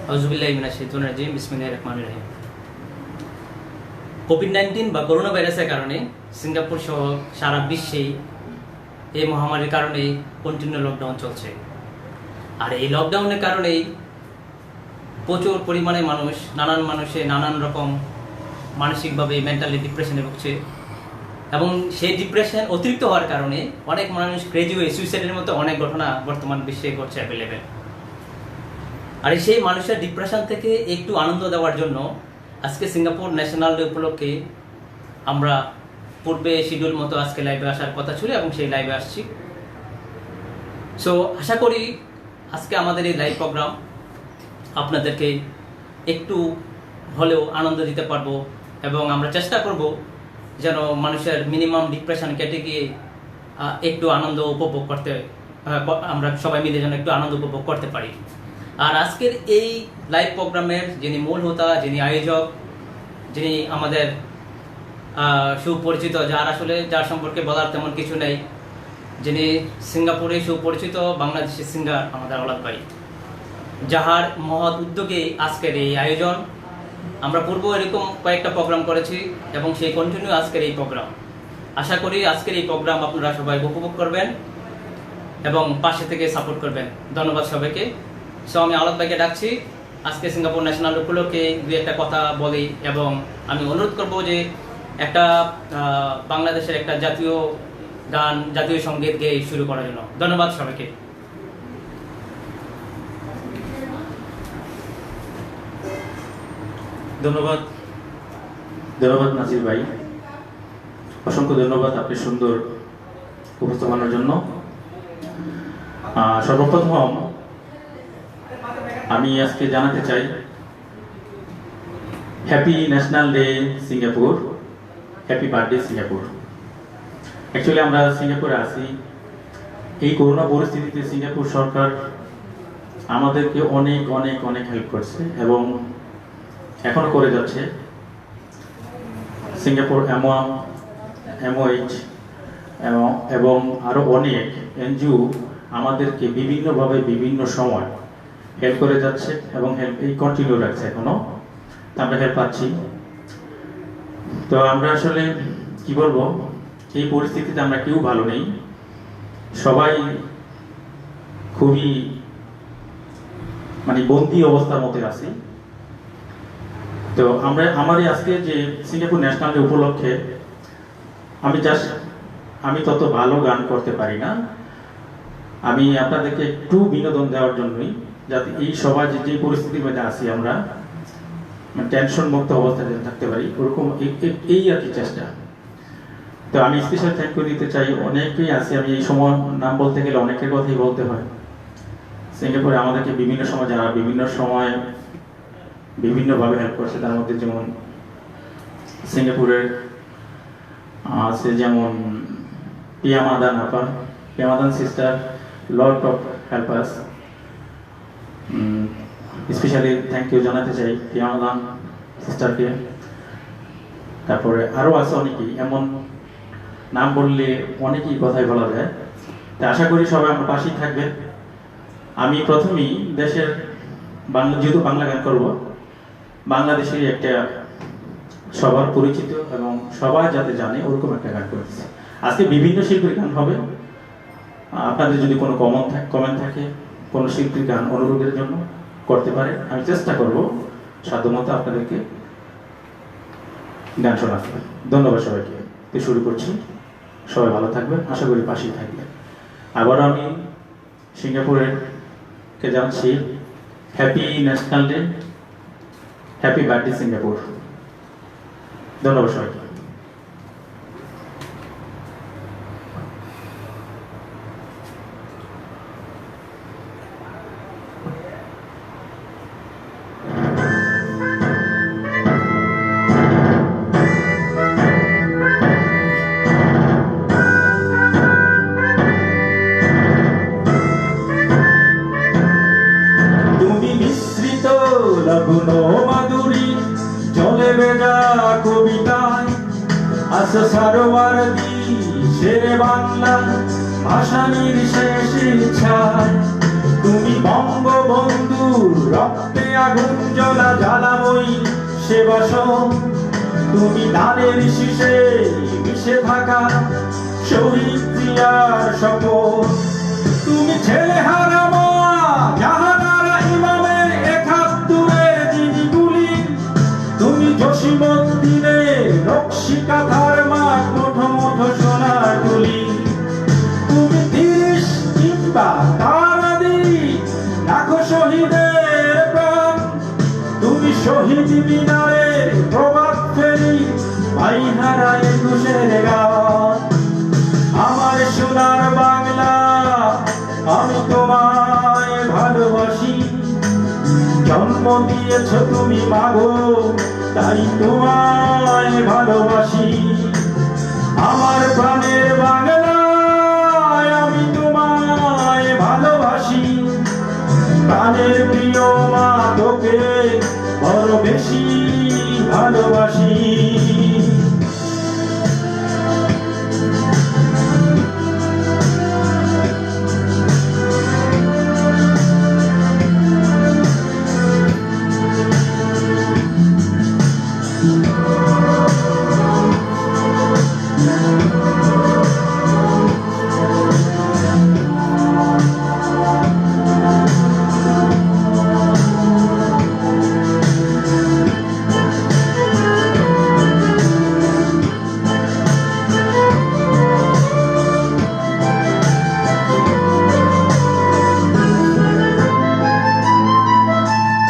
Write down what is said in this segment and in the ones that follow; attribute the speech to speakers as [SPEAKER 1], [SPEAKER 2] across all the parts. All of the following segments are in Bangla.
[SPEAKER 1] আউযুবিল্লাহি মিনাশ শাইতানির রাজিম বিসমিল্লাহির রহমানির রহিম। কোভিড-19 বা করোনা ভাইরাসের কারণে সিঙ্গাপুর সহ সারা বিশ্বেই এই মহামারীর কারণে কন্টিনিউ লকডাউন চলছে। আর এই লকডাউনের কারণেই প্রচুর পরিমাণে নানান রকম মানসিকভাবে মেন্টালি ডিপ্রেশনে ভুগছে, এবং সেই ডিপ্রেশন অতিরিক্ত হওয়ার কারণে অনেক মানুষ ক্রেজি হয়ে সুইসাইডের মতো অনেক ঘটনা বর্তমান বিশ্বে ঘটছে অ্যাভেলেবেল। আর সেই মানুষের ডিপ্রেশন থেকে একটু আনন্দ দেওয়ার জন্য আজকে সিঙ্গাপুর ন্যাশনাল ডে উপলক্ষে আমরা পূর্বে শিডিউল মতো আজকে লাইভে আসার কথা ছিল এবং সেই লাইভে আসছি। সো আশা করি আজকে আমাদের এই লাইভ প্রোগ্রাম আপনাদেরকে একটু হলেও আনন্দ দিতে পারবো, এবং আমরা চেষ্টা করব যেন মানুষের মিনিমাম ডিপ্রেশন কেটে গিয়ে একটু আনন্দ উপভোগ করতে, আমরা সবাই মিলে যেন একটু আনন্দ উপভোগ করতে পারি। আর আজকের এই লাইভ প্রোগ্রামের যিনি মূল হোতা, যিনি আয়োজক, যিনি আমাদের সুপরিচিত, যার সম্পর্কে বলার তেমন কিছু নেই, যিনি সিঙ্গাপুরে সুপরিচিত বাংলাদেশের সিঙ্গার আমাদের আওলাদ ভাই, যাহার মহৎ উদ্যোগে আজকের এই আয়োজন। আমরা পূর্ব এরকম কয়েকটা প্রোগ্রাম করেছি এবং সেই কন্টিনিউ আজকের এই প্রোগ্রাম। আশা করি আজকের এই প্রোগ্রাম আপনারা সবাই উপভোগ করবেন এবং পাশে থেকে সাপোর্ট করবেন। ধন্যবাদ সবাইকে। সো আমি আওলাদ ভাইকে ডাকছি আজকে সিঙ্গাপুর ন্যাশনাল উপলক্ষে দুই একটা কথা বলি, এবং আমি অনুরোধ করব যে একটা বাংলাদেশের একটা জাতীয় গান, জাতীয় সঙ্গীত গেয়ে শুরু করার জন্য। ধন্যবাদ সবাইকে।
[SPEAKER 2] ধন্যবাদ নাজির ভাই, অসংখ্য ধন্যবাদ আপনি সুন্দর উপস্থাপনার জন্য। সর্বপ্রথম আমি আজকে জানাতে চাই happy national day Singapore, happy birthday Singapore. Actually আমরা সিঙ্গাপুরে আছি, এই করোনা পরিস্থিতিতে সিঙ্গাপুর সরকার আমাদেরকে অনেক অনেক অনেক হেল্প করছে এবং এখনো করে যাচ্ছে। সিঙ্গাপুর MOH এবং আরো অনেক এনজিও আমাদেরকে বিভিন্নভাবে বিভিন্ন সময় হেল্প করে যাচ্ছে এবং হেল্প এই কন্টিনিউ রাখছে, এখনো আমরা হেল্প পাচ্ছি। তো আমরা আসলে কি বলবো, এই পরিস্থিতিতে আমরা কেউ ভালো নেই, সবাই খুবই বন্দি অবস্থার মধ্যে আছি। তো আমার আজকে যে সিঙ্গাপুর ন্যাশনাল ডে উপলক্ষে আমি তত ভালো গান করতে পারি না, আমি আপনাদেরকে একটু বিনোদন দেওয়ার জন্যই, যাতে এই সবাই যে পরিস্থিতির মধ্যে আছি আমরা টেনশন মুক্ত অবস্থায় থাকতে পারি, ওরকম এই আর কি চেষ্টা। তো আমি স্পেশাল থ্যাংক ইউ দিতে চাই, অনেকেই আছে, আমি এই সময় নাম বলতে গেলে অনেকের কথাই বলতে হয়। সিঙ্গাপুরে আমাদেরকে বিভিন্ন সময় যারা বিভিন্ন সময় বিভিন্নভাবে হেল্প করছে, তার মধ্যে যেমন সিঙ্গাপুরের আছে যেমন পিয়ামাদান আপা, পিয়ামাদান sister, lot of help us. Specially thank you জানাতে চাই পিয়ামাদান সিস্টারকে। তারপরে আরও আছে অনেকেই, এমন নাম বললে অনেকেই কথাই বলা যায়। তা আশা করি সবাই আমার পাশেই থাকবেন। আমি প্রথমেই দেশের যেহেতু বাংলা গান করব, বাংলাদেশের একটা সবার পরিচিত এবং সবাই যাতে জানে ওরকম একটা গান করেছে। আজকে বিভিন্ন শিল্পীর গান হবে, আপনাদের যদি কোনো কমেন্ট থাকে কোনো শিল্পীর গান অনুরোধের জন্য করতে পারে, আমি চেষ্টা করব সাধ্যমতো আপনাদেরকে গান শোনাতে। ধন্যবাদ সবাইকে। তো শুরু করছি, সবাই ভালো থাকবেন, আশা করি পাশেই থাকবেন। আবারও আমি সিঙ্গাপুরের কে জানাচ্ছি happy national day, happy birthday Singapore. ধন্যবাদ সবাইকে।
[SPEAKER 3] লগ্ন মাধুরী জলে ভেজা কবিতায় আসো সারোয়ার দি শেরে বাংলা ভাষানির শেষ ইচ্ছায় তুমি বঙ্গবন্ধুর রক্তে আগুন জ্বলা জ্বালাময়ী সে বাসন, তুমি ধানের শীষে মিশে থাকা শহীদ জিয়ার শপথ। তুমি ছেলে হারা মা জাহানারা ইমামের ৭১ দিনগুলি, তুমি জসীমউদ্দিনের নকশি কাঁথার মাঠ মুঠো মুঠো সোনার তুলি। তুমি ৩০ কিংবা তার আদি লাখো শহীদের প্রাণ, তুমি শহীদ মিনারের প্রভাত ফেরি ভাইহারা ২১ গান। আমার সোনার বাংলা আমি তোমায় ভালোবাসি, জন্ম দিয়েছ তুমি মাগো তাই তোমায় ভালোবাসি। আমার প্রাণের বাংলা আমি তোমায় ভালোবাসি, প্রাণের প্রিয় মা তোকে বড় বেশি ভালোবাসি।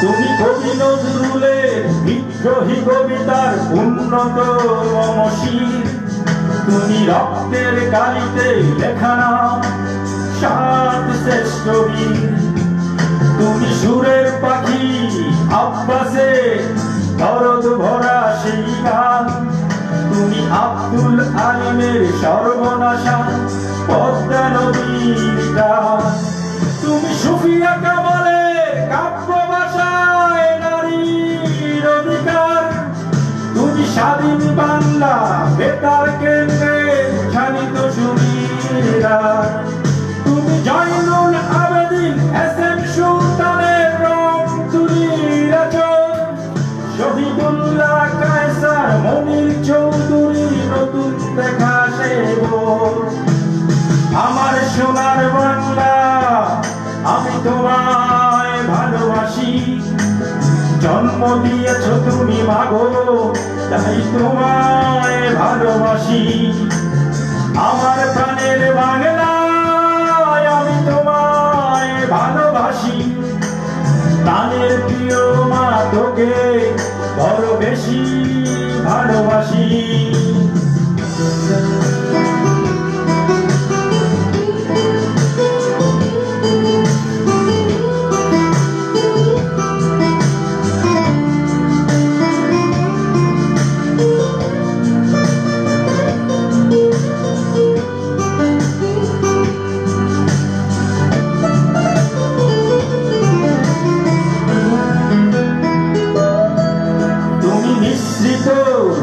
[SPEAKER 3] তুমি কবি নজরুলের বিদ্রোহী কবিতার উন্নত মমশির, তুমি রক্তের কালিতে লেখা নাম ৭ শ্রেষ্ঠ বীর। তুমি সুরের পাখি আব্বাসে দরদ ভরা সেই গান, তুমি আব্দুল আলিমের সর্বনাশা পদ্মা নদীর গান। তুমি সুফিয়া কামালের কাব্য ভাষায় নারীর অধিকার, তুমি স্বাধীন বাংলা বেতার কেন্দ্রে শানিত সুরীরা। তুমি জয়নুল আবেদিন এসএম সুলতানের রং তুলির আচর, শহীদুল্লাহ কায়সার মনির চৌধুরীর নতুন দেখা সে ভোর। আমার সোনার বাংলা আমি তোমায় ভালোবাসি, জন্ম দিয়েছ তুমি মাগো তাই তোমায় ভালোবাসি। আমার প্রাণের বাংলা আমি তোমায় ভালোবাসি, প্রাণের প্রিয় মা তোকে বড় বেশি ভালোবাসি।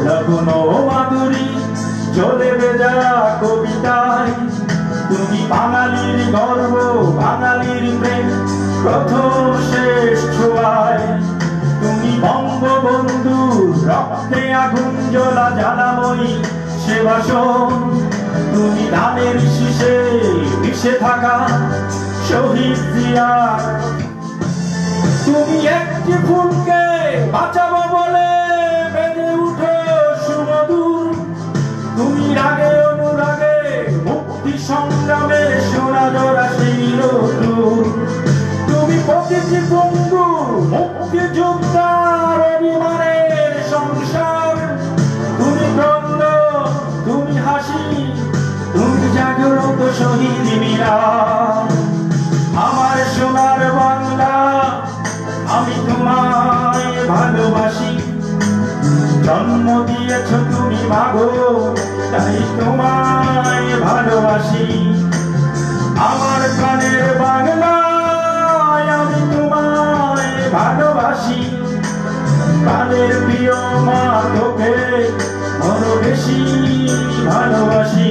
[SPEAKER 3] লগ্ন মাধুরী চলে বেজা কবিতায়, তুমি বাঙালির গর্ব বাঙালির প্রেম প্রথম শেষ ছোঁয়ায়। তুমি বঙ্গবন্ধু রক্তে আগুন জ্বলা জ্বালাময়ী সে বাসন, তুমি ধানের শীষে মিশে থাকা শহীদ জিয়া। তুমি একটি ফুলকে বাঁচাবো বলে বেজে উঠো সুমধুর, তুমি রাগে অনুরাগে মুক্তি সংগ্রামে সোনা জোড়া সেই রোদ্দুর। তুমি প্রতিটি বন্ধু মুক্তি যোদ্ধার অভিমানের সংসার, তুমি দ্বন্দ্ব তুমি হাসি তুমি জাগ্রত শহীদ মিনার। আমার সোনার বাংলা আমি তোমায় ভালোবাসি, জন্ম দিয়েছ তুমি মাগো তাই তোমায় ভালোবাসি। আমার প্রাণের বাংলা আমি তোমায় ভালোবাসি, প্রাণের প্রিয় মা তোকে বড় বেশি ভালোবাসি।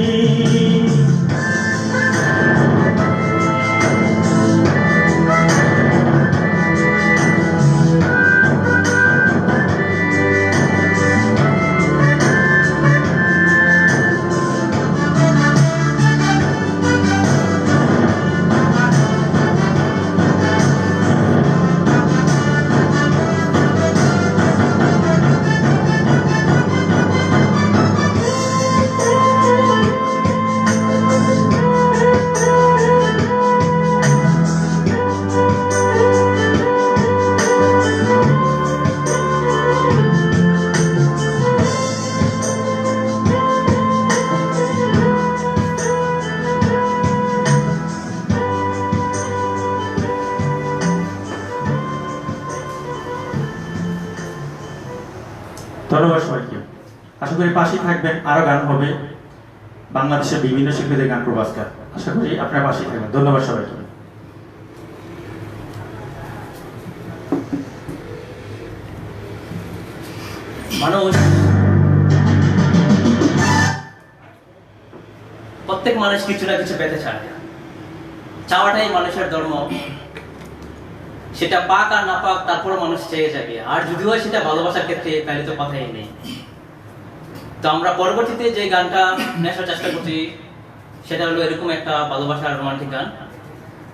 [SPEAKER 2] ধন্যবাদ সবাইকে। আশা করি পাশেই থাকবেন, আরো গান হবে, বাংলাদেশের বিভিন্ন শিল্পীদের গান প্রবাসকার। আশা করি আপনার পাশেই থাকবেন। ধন্যবাদ সবাইকে।
[SPEAKER 1] মানুষ, প্রত্যেক মানুষ কিছু না কিছু পেতে চায়, চাওয়াটাই মানুষের ধর্ম। সেটা পাক আর না পাক, তারপরে মানুষ চেয়ে যাবে। আর যদি হয় সেটা ভালোবাসার ক্ষেত্রে, তাহলে তো কথাই নেই। তো আমরা পরবর্তীতে যে গানটা নেশার চেষ্টা করছি সেটা হলো এরকম একটা ভালোবাসার রোমান্টিক গান।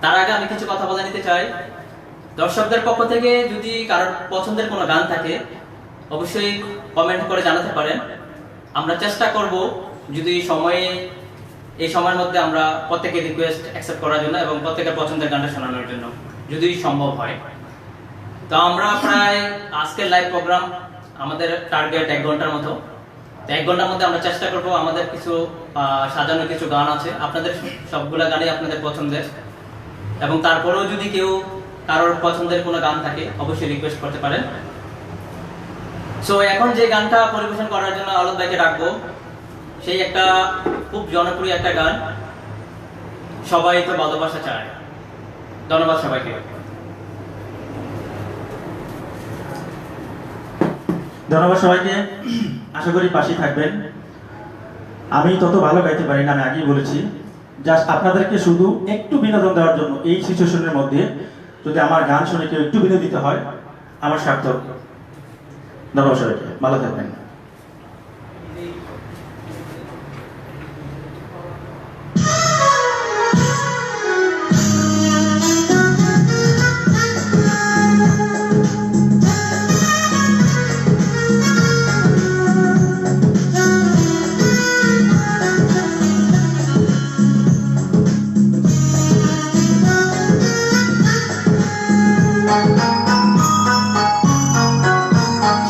[SPEAKER 1] তার আগে আমি কিছু কথা বলে নিতে চাই। দর্শকদের পক্ষ থেকে যদি কারোর পছন্দের কোনো গান থাকে অবশ্যই কমেন্ট করে জানাতে পারেন। আমরা চেষ্টা করব যদি এই সময়ের মধ্যে আমরা প্রত্যেকের রিকোয়েস্ট অ্যাকসেপ্ট করার জন্য এবং প্রত্যেকের পছন্দের গানটা শোনানোর জন্য, যদি সম্ভব হয়। তো আমরা প্রায় আজকের লাইভ প্রোগ্রাম আমাদের টার্গেট 1 ঘন্টার মতো। তো 1 ঘন্টার মধ্যে আমরা চেষ্টা করব, আমাদের কিছু সাজানো কিছু গান আছে, আপনাদের সবগুলা গানই আপনাদের পছন্দের। এবং তারপরেও যদি কেউ কারোর পছন্দের কোনো গান থাকে অবশ্যই রিকোয়েস্ট করতে পারেন। সো এখন যে গানটা পরিবেশন করার জন্য আলোক ভাইকে ডাকবো, সেই একটা খুব জনপ্রিয় একটা গান, সবাই তো ভালোবাসা চায়। ধন্যবাদ সবাইকে।
[SPEAKER 2] ধন্যবাদ সবাইকে। আশা করি পাশেই থাকবেন। আমি তত ভালো গাইতে পারি না, আমি আগেই বলেছি। জাস্ট আপনাদেরকে শুধু একটু বিনোদন দেওয়ার জন্য এই সিচুয়েশনের মধ্যে যদি আমার গান শুনে কেউ একটু বিনোদিত হয়, আমার সার্থক। ধন্যবাদ সবাইকে, ভালো থাকবেন।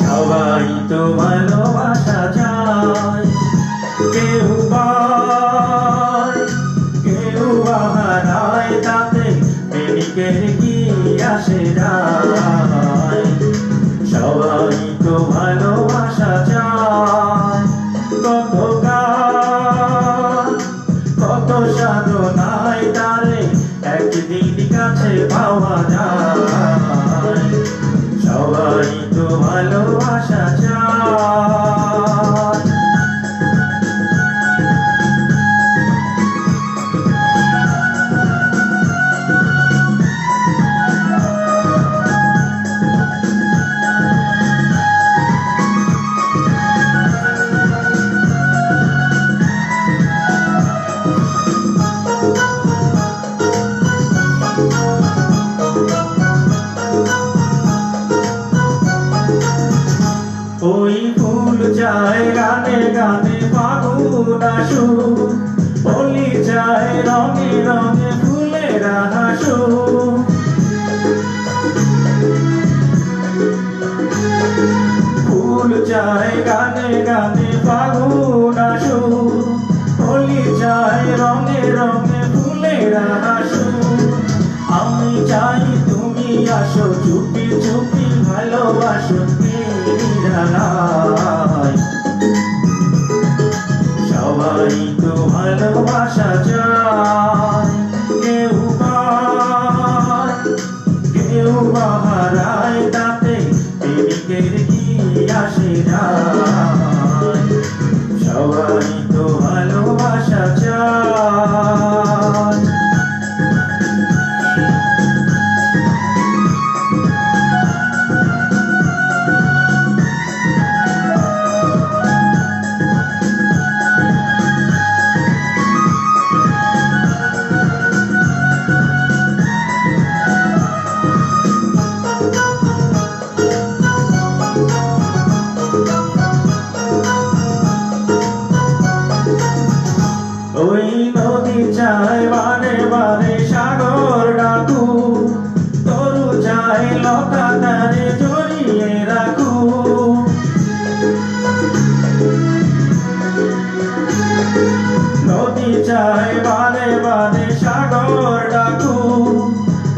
[SPEAKER 2] সবাই তো ভালোবাসা চায়, কেউ পায় কেউ হারায়, তাতে প্রেমিকের কি আসে যায়। সবাই তো ভালোবাসা চায়, কত গান কত সাধনায় তারে একদিন কাছে পাওয়া যায়। সবাই তো ভালোবাসা চায়। ওই ফুল যায় গানে গানে ফাগুন আসুক, হোলি যায় রঙে রঙে ফুলের হাসুক। ফুল যায় গানে গানে ফাগুন আসুক, হোলি যায় রঙে রঙে ফুলের হাসুক। আমি চাই তুমি আসো, চুপি চুপি ভালোবাসো জানাই। সবাই তো ভালোবাসা চায়, কেউ পায় কেউ হারায়, তাতে প্রেমিকের কি আসে যায়। সবাই তো ভালোবাসা চায়। ওই নদী চায় বারে বারে সাগর ডাকু, তরু চায় লতা তারে জড়িয়ে রাখু। নদী চায় বারে বারে সাগর ডাকু,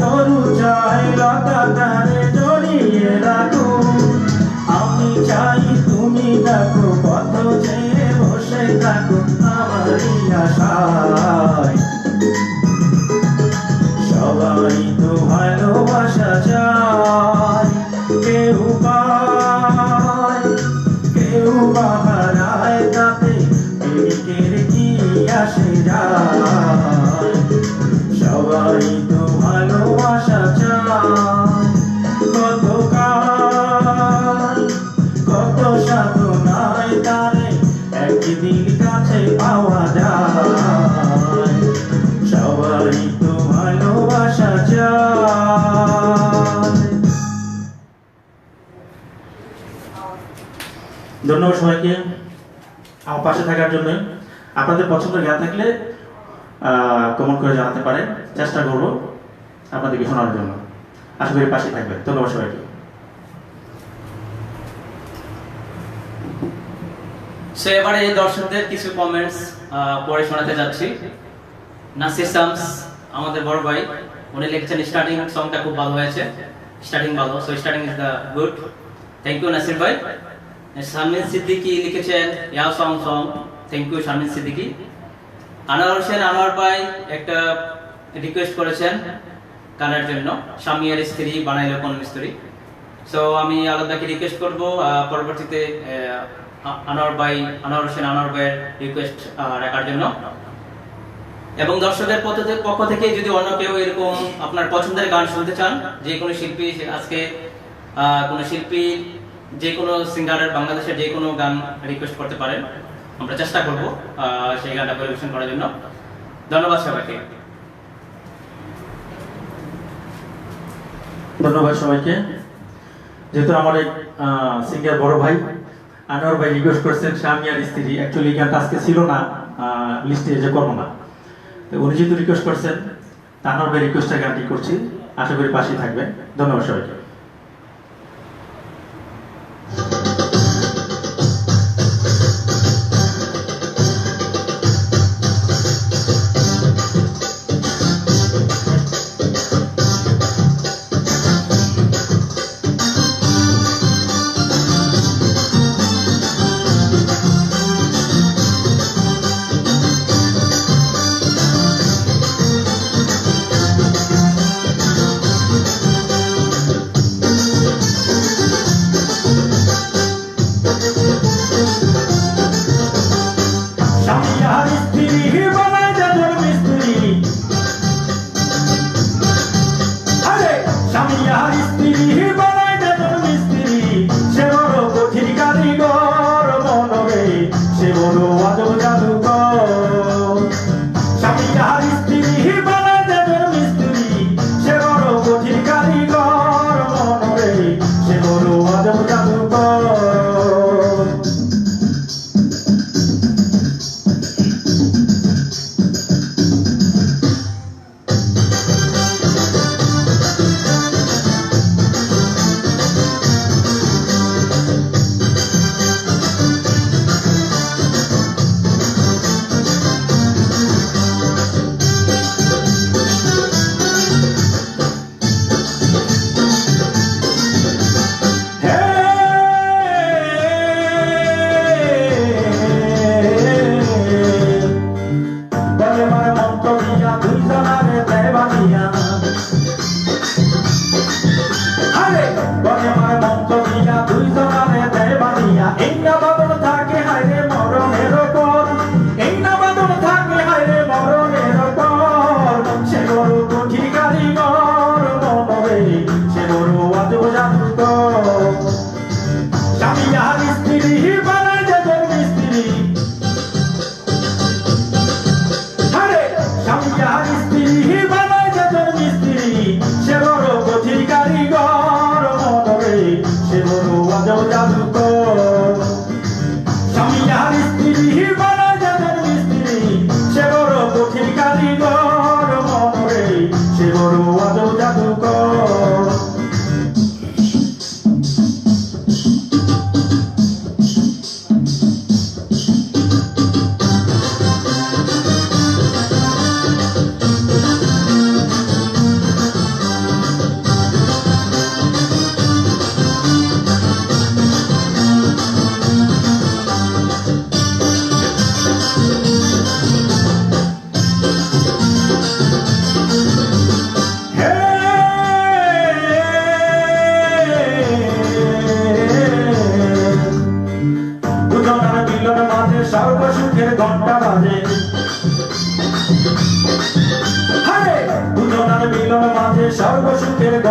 [SPEAKER 2] তরু চায় লতা তারে জড়িয়ে রাখু। আমি চাই তুমি
[SPEAKER 3] থাকো আমারই আশায় সবাই তো ভালোবাসা চায় কেউ পায় কেউ বা হারায় তাতে প্রেমিকের কি আসে যায় সবাই তো ভালোবাসা চায় কত কাল কত সাধনায় তারে একদিন কাছে পাওয়া যায় সবাই তো ভালোবাসা চায়। ধন্যবাদ সবাইকে আমার পাশে থাকার জন্য। আপনাদের পছন্দের গান থাকলে কমেন্ট করে জানাতে পারেন, চেষ্টা করব আপনাদেরকে শোনার জন্য। আশা করি পাশে থাকবেন। ধন্যবাদ সবাইকে।
[SPEAKER 1] সো এবারে দর্শকদের কিছু কমেন্টস পড়ে শোনাতে যাচ্ছি। নাসির শামস আমাদের বড় ভাই, উনি লিখেছেন স্টার্টিং সংটা খুব ভালো হয়েছে, স্টার্টিং ভালো, so starting is the good, thank you Nasir ভাই। শারমিন সিদ্দিকী লিখেছেন ইয়া সং সং, থ্যাংক ইউ শারমিন সিদ্দিকী। আনোয়ার হোসেন আনোয়ার ভাই একটা রিকোয়েস্ট করেছেন গানের জন্য, স্বামী আর স্ত্রী বানাইলো কোন মিস্ত্রি। সো আমি আলাদাকে রিকোয়েস্ট করব পরবর্তীতে আনোয়ার হোসেন আনোয়ার ভাইয়ের রিকোয়েস্ট রাখার জন্য। এবং দর্শকের পক্ষ থেকে যদি অন্য কেউ এরকম আপনার পছন্দের গান শুনতে চান, যে কোনো শিল্পী, আজকে কোনো শিল্পী যে কোনো সিঙ্গারের বাংলাদেশের যে কোনো গান রিকোয়েস্ট করতে পারেন, আমরা চেষ্টা করব সেই গানটা পরিবেশন করার জন্য। ধন্যবাদ সবাইকে।
[SPEAKER 2] ধন্যবাদ সবাইকে। যেহেতু আমার এক সিঙ্গার বড় ভাই আনোয়ার ভাই রিকোয়েস্ট করছেন স্বামী আর স্ত্রী, অ্যাকচুয়ালি গানটা আজকে ছিল না লিস্টে, যে করবো না, তো উনি যেহেতু রিকোয়েস্ট করছেন আনোয়ার ভাই রিকোয়েস্টের গানটি করছি, আশা করি পাশেই থাকবেন। ধন্যবাদ সবাইকে।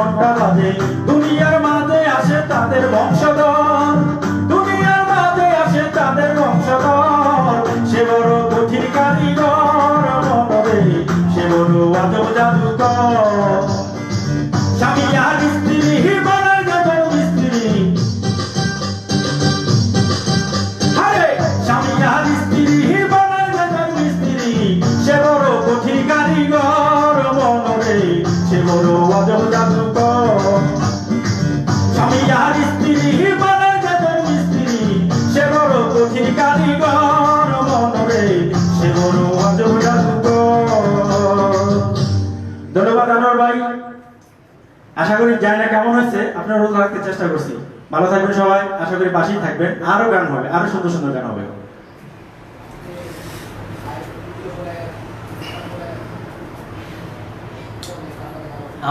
[SPEAKER 3] ঘন্টা বাজে দুনিয়ার মাঝে আসে তাদের বংশধর, দুনিয়ার মাঝে আসে তাদের বংশধর। সে বড় কঠিন কারিগর মনরে, সে বড় আজব জাদুকর। স্বামী আর স্ত্রী বানায় গেল মিস্ত্রি, আরে স্বামী আর স্ত্রী বানায় গেল মিস্ত্রি। সে বড় কঠিন কারিগর মনরে, সে বড় আজব জাদুকর। স্বামী আর স্ত্রী বানায় গেল মিস্ত্রি, সে বড় কঠিন কারিগর মনরে, সে বড় আজব জাদুকর। ধন্যবাদ আনোয়ার ভাই। আশা করি জানি না কেমন হয়েছে, আপনারা রোজ রাখতে চেষ্টা করছি। ভালো থাকবেন সবাই, আশা করি পাশেই থাকবেন। আরো গান হবে, আরো সুন্দর সুন্দর গান হবে।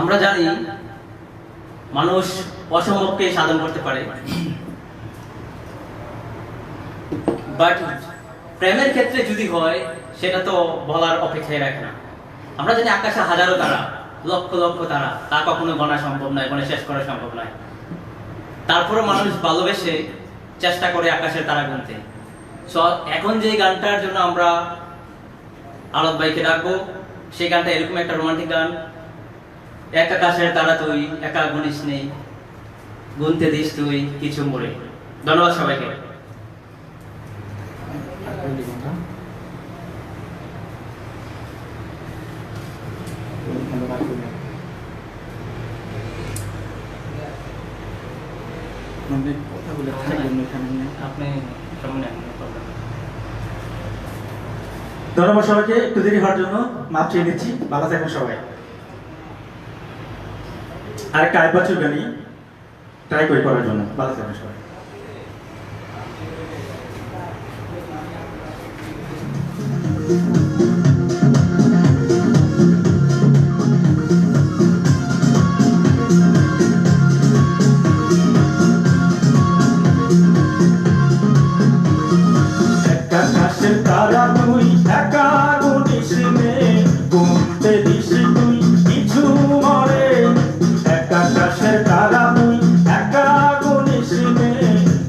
[SPEAKER 1] আমরা জানি মানুষ অসম্ভবকে সাধন করতে পারে, বাট প্রেমের ক্ষেত্রে যদি হয় সেটা তো বলার অপেক্ষায় রাখে না। আমরা জানি আকাশে হাজারো তারা, লক্ষ লক্ষ তারা, তা কখনো গণা সম্ভব নয়, গণে শেষ করা সম্ভব নয়। তারপরে মানুষ ভালোবেসে চেষ্টা করে আকাশের তারা গুনতে। সো এখন যে গানটার জন্য আমরা আরত ভাইকে ডাকবো, সেই গানটা এরকম একটা রোমান্টিক গান। এক আকাশের তারা তুই, একা গুনিস নেই, গুনতে দিস তুই কিছু মরে। ধন্যবাদ সবাইকে। আপনি
[SPEAKER 3] ধন্যবাদ সবাইকে, একটু দেরি হওয়ার জন্য মাপ চেয়ে নিচ্ছি। ভালো থাকবেন সবাই। আরেকটা আইবাচুর গানি ট্রাই করে করার জন্য। ভালো থাকবেন সবাই। আকাশের তারা তুই, একা গুনিস নে, গুনতে দিস তুই কিছু মরে। আকাশের তারা তুই, একা গুনিস নে,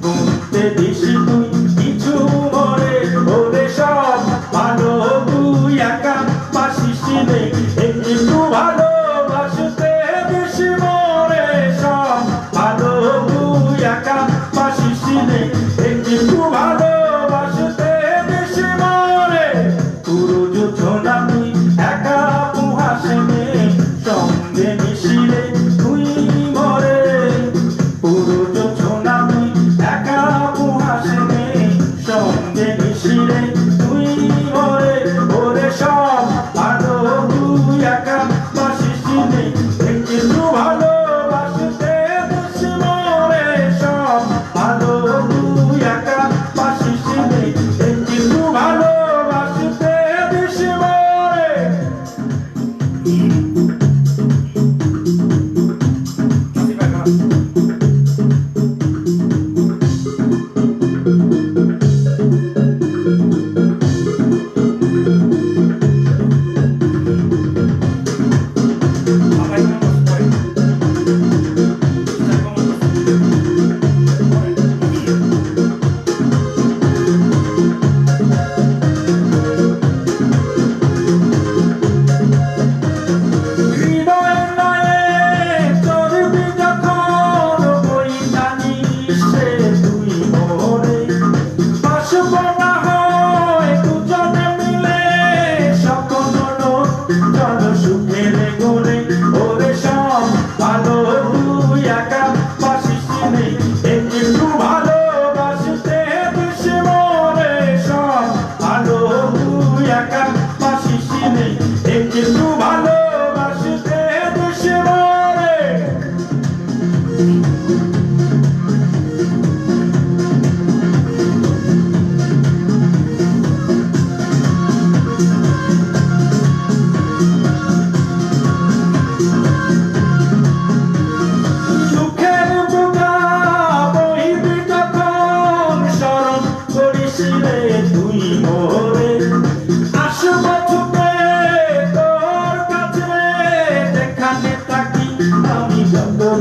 [SPEAKER 3] গুনতে দিস তুই কিছু মরে। ওরে সব ভালো তুই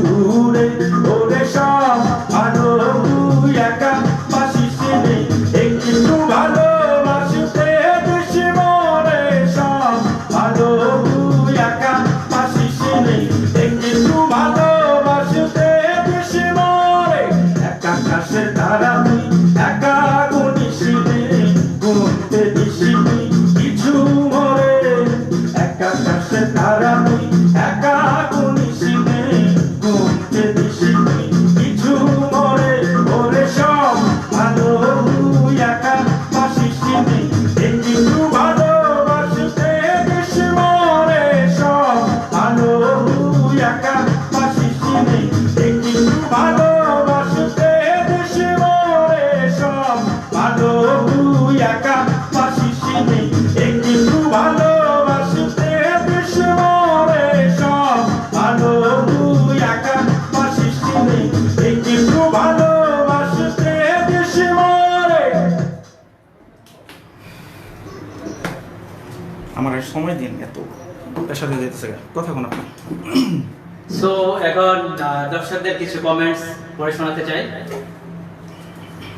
[SPEAKER 3] দূরে ওরে সব আলো তুই একা বাসিস নেই একটু ভালোবাসতে বেশি মরে সব আলো তুই একা বাসিস নেই একটু ভালোবাসতে বেশি মরে একা আকাশের তারা তুই একা গুনিস নেই গুনতে দিসি তুই কিছু মরে একা আকাশের তারা তুই একা গুনিস নেই গুনতে দিসি তুই কিছু মরে ওরে সব ভালো তুই একা বাসিস নেই একটু ভালোবাসতে বেশি মরে সব ভালো তুই একা বাসিস নেই একটু ভালোবাসতে বেশি মরে সব ভালো তুই একা বাসিস নেই একটু ভালোবাসতে বেশি মরে সব ভালো তুই একা বাসিস নেই একটু ভালোবাসতে বেশি মরে। আমার আর সময় দিন এত পেশা দিয়ে যেতেছে কথা কোন আপনার
[SPEAKER 1] সো এখন দর্শকদের কিছু কমেন্টস পড়ে শোনাতে চাই।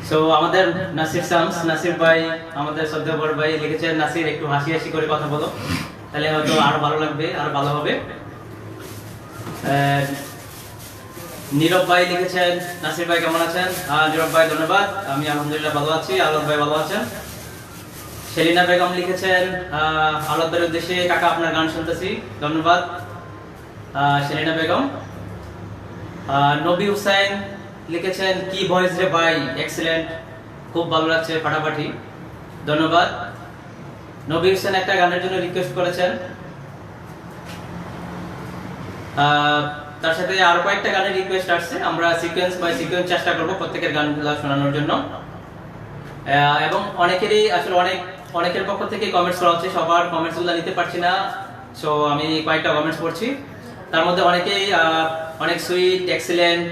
[SPEAKER 1] সো আমাদের নাসির ভাই, আমাদের শ্রদ্ধেয় বড় ভাই লিখেছেন, নাসির একটু হাসি হাসি করে কথা বলো, তাহলে হয়তো আরো ভালো লাগবে, আরো ভালো হবে। নীরব ভাই লিখেছেন, নাসির ভাই কেমন আছেন? নীরব ভাই ধন্যবাদ, আমি আলহামদুলিল্লাহ ভালো আছি। আলোক ভাই ভালো আছেন। সেলিনা বেগম লিখেছেন, আলোক ভাইয়ের উদ্দেশ্যে কাকা আপনার গান শুনতেছি, ধন্যবাদ সেলিনা বেগম। নবী হুসাইন লিখেছেন, কি ভয়েস রে ভাই, এক্সেলেন্ট, খুব ভালো লাগছে, ফাটাফাটি, ধন্যবাদ। নবী হুসাইন একটা গানের জন্য রিকোয়েস্ট করেছেন, তার সাথে আরো কয়েকটা গানের রিকোয়েস্ট আসছে, আমরা সিকোয়েন্স বাই সিকোয়েন্স চেষ্টা করব প্রত্যেকের গানগুলো শোনানোর জন্য। এবং অনেকেরই আসলে অনেকের পক্ষ থেকে কমেন্টস করা হচ্ছে, সবার কমেন্টসগুলো নিতে পারছি না, সো আমি কয়েকটা কমেন্টস পড়ছি। তার মধ্যে অনেকেই অনেক সুইট, এক্সিলেন্ট,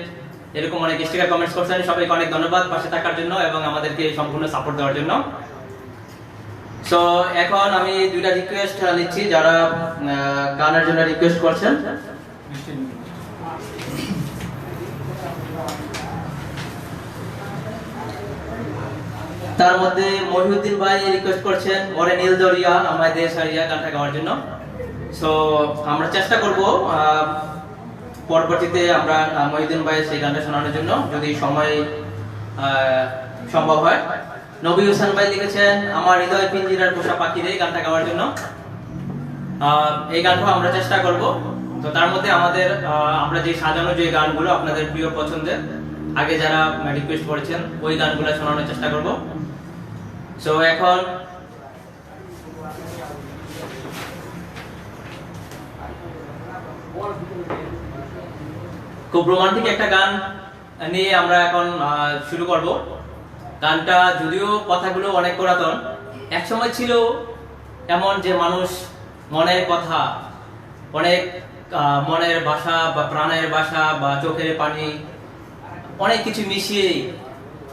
[SPEAKER 1] এরকম অনেক স্টিকার কমেন্টস করছেন, সবাইকে অনেক ধন্যবাদ পাশে থাকার জন্য এবং আমাদেরকে সম্পূর্ণ সাপোর্ট দেওয়ার জন্য। সো এখন আমি দুইটা রিকোয়েস্ট নিচ্ছি যারা গানের জন্য রিকোয়েস্ট করছেন। তার মধ্যে মহিউদ্দিন ভাই রিকোয়েস্ট করছেন, ওরে নীল দরিয়া আমায় দেশ হারিয়া গানটা গাওয়ার জন্য। সো আমরা চেষ্টা করব পরবর্তীতে আমরা মহিউদ্দিন ভাই সেই গানটা শোনানোর জন্য, যদি সময় সম্ভব হয়। নবী হোসেন ভাই লিখেছেন, আমার হৃদয় পিঞ্জিরার পোষা পাখি রে গানটা গাওয়ার জন্য। এই গানটা আমরা চেষ্টা করব। তো তার মধ্যে আমাদের আমরা যে সাজানো যে গানগুলো আপনাদের প্রিয় পছন্দের, আগে যারা রিকোয়েস্ট করেছেন ওই গানগুলো শোনানোর চেষ্টা করব। সো এখন খুব রোমান্টিক একটা গান নিয়ে আমরা এখন শুরু করব। গানটা যদিও কথাগুলো অনেক পুরাতন, এক সময় ছিল এমন যে মানুষ মনের কথা, অনেক মনের ভাষা বা প্রাণের ভাষা বা চোখের পানি অনেক কিছু মিশিয়ে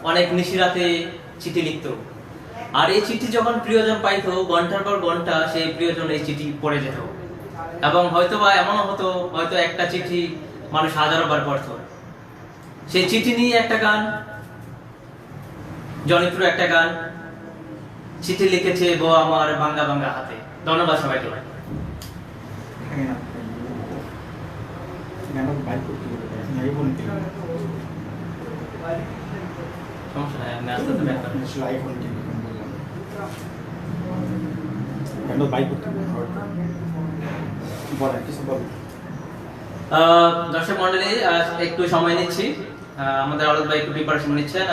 [SPEAKER 1] অনেক নিশিরাতে চিঠি লিখত। আর এই চিঠি যখন প্রিয়জন পাইতো, ঘন্টার পর ঘন্টা সেই প্রিয়জন এই চিঠি পড়ে যেত, এবং হয়তোবা এমনও হতো হয়তো একটা চিঠি মানুষ হাজারো বার পড়তো। সেই চিঠি নিয়ে একটা গান, জনপ্র একটা গান, চিঠি লিখেছে বো আমার বাংলা বাংলা হাতে। ধন্যবাদ সবাইকে। দর্শক মন্ডলী, একটু সময় নিচ্ছি, আমাদের আলোক ভাই একটু প্রিপারেশন নিচ্ছেন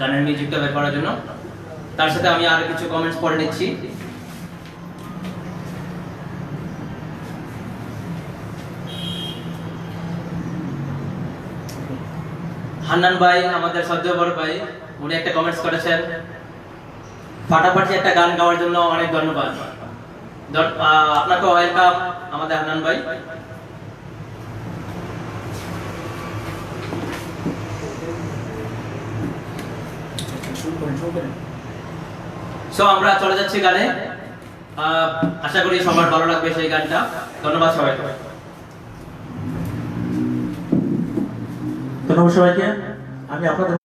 [SPEAKER 1] গানের মিউজিকটা বের করার জন্য। তার সাথে আমি আরো কিছু কমেন্টস পড়ে নিচ্ছি। হান্নান ভাই, আমাদের শ্রদ্ধেয় বড় ভাই, উনি একটা কমেন্টস করেছেন, ফাটাফাটি একটা গান গাওয়ার জন্য অনেক ধন্যবাদ। আপনাকে ওয়েলকাম আমাদের হান্নান ভাই। সো আমরা চলে যাচ্ছি গানে, আশা করি সবার ভালো লাগবে সেই গানটা। ধন্যবাদ সবাইকে।
[SPEAKER 3] ধন্যবাদ সবাইকে। আমি আপনাদের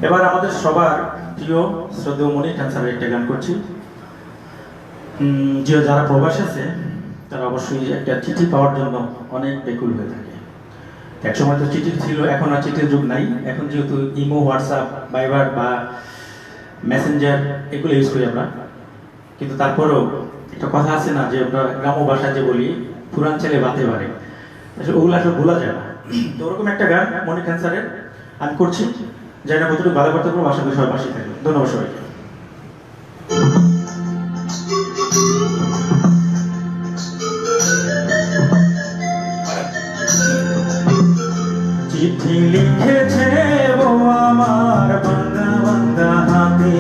[SPEAKER 3] এবার আমাদের সবার প্রিয় শ্রদ্ধেয় মনির খান স্যারের একটা গান করছি। যে যারা প্রবাসী আছে তারা অবশ্যই একটা চিঠি পাওয়ার জন্য অনেক বেকুল হয়ে থাকে। একসময় তো চিঠি ছিল, এখন আর চিঠির যুগ নাই। এখন যেহেতু ইমো, হোয়াটসঅ্যাপ, ভাইবার বা মেসেঞ্জার এগুলো ইউজ করি আমরা, কিন্তু তারপরেও একটা কথা আছে না যে আমরা গ্রাম্য ভাষায় যে বলি পুরান ছেলে বাতে পারে, ওগুলো আসলে ভোলা যায় না। তো ওরকম একটা গান মনির খান স্যারের আমি করছি, যাই না কতটুকু ভালো করতে পারবো, আশা করি সবাই পাশে থাকবে। ধন্যবাদ সবাইকে। চিঠি লিখেছে ও আমার ভাঙা ভাঙা হাতে,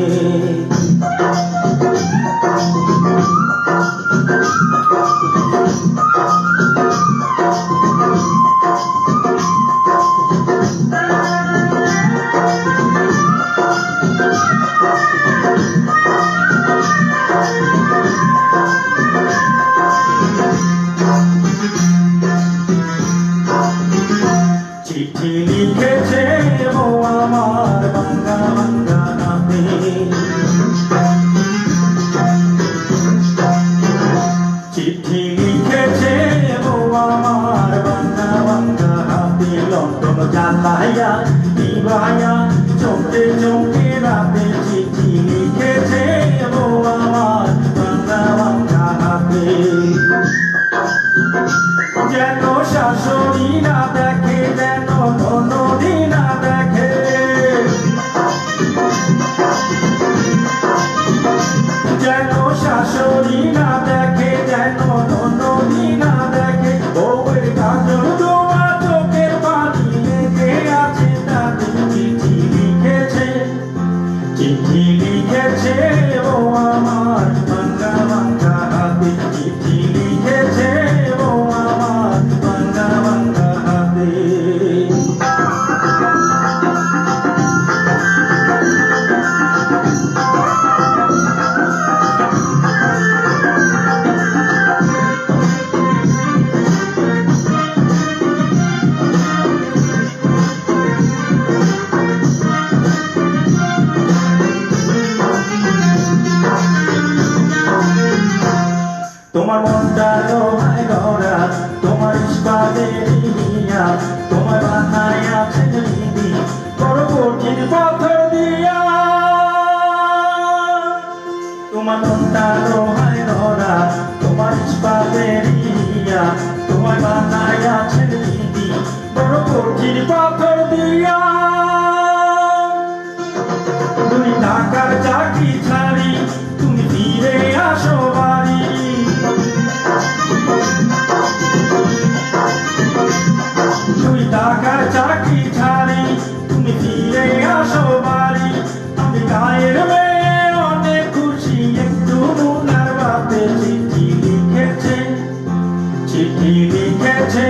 [SPEAKER 3] চিঠি লিখেছে ও আমার ভাঙা ভাঙা হাতে, চিঠি লিখেছে ও আমার ভাঙা ভাঙা হাতে, লন্ডন জ্বালাইয়া দিবাইয়া চমকে চমকে রাতে, চিঠি লিখেছে ও আমার ভাঙা ভাঙা হাতে। যেন শাশুড়ি না দেখে, যেন ননদি না দেখে, যেন শাশুড়ি না দেখে, যেন ননদি না দেখে, বউয়ের কাজল দোয়া চোখের পানি লেগে আছে তাতে, চিঠি লিখেছে, চিঠি লিখেছে ও আমার ভাঙা ভাঙা হাতে, চিঠি লিখেছে ও আমার ভাঙা ভাঙা হাতে। তোমার মনটা লোহায় গড়া, তোমার ইস্পাতের হিয়া, তোমার বানায় আছে দিদি বড় কঠিন পাথর দিয়া। তোমার মনটা লোহায় গড়া, তোমার ইস্পাতের হিয়া, তোমার বানায় আছে দিদি বড় কঠিন পাথর দিয়া। তুমি টাকার চাকরি ছাড়ি তুমি ফিরে আসো বাড়ি, তুই টাকার চাকরি ছাড়ি তুমি ফিরে আসো বাড়ি। আমি গায়ের মেয়ে অনেক খুশি একটু মুনার বাতে, চিঠি লিখেছে, চিঠি লিখেছে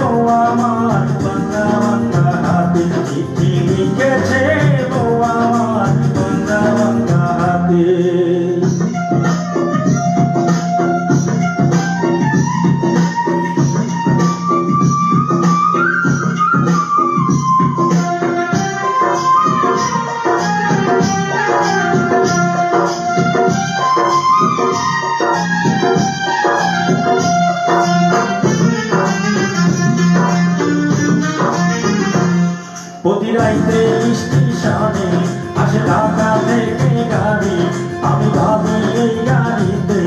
[SPEAKER 3] ও আমার ভাঙা ভাঙা হাতে, চিঠি লিখেছে ও আমার ভাঙা ভাঙা হাতে। প্রতি রাইতে স্টেশনে আসে ঢাকা থেকে গাড়ি, আমি ভাবি এই গাড়িতে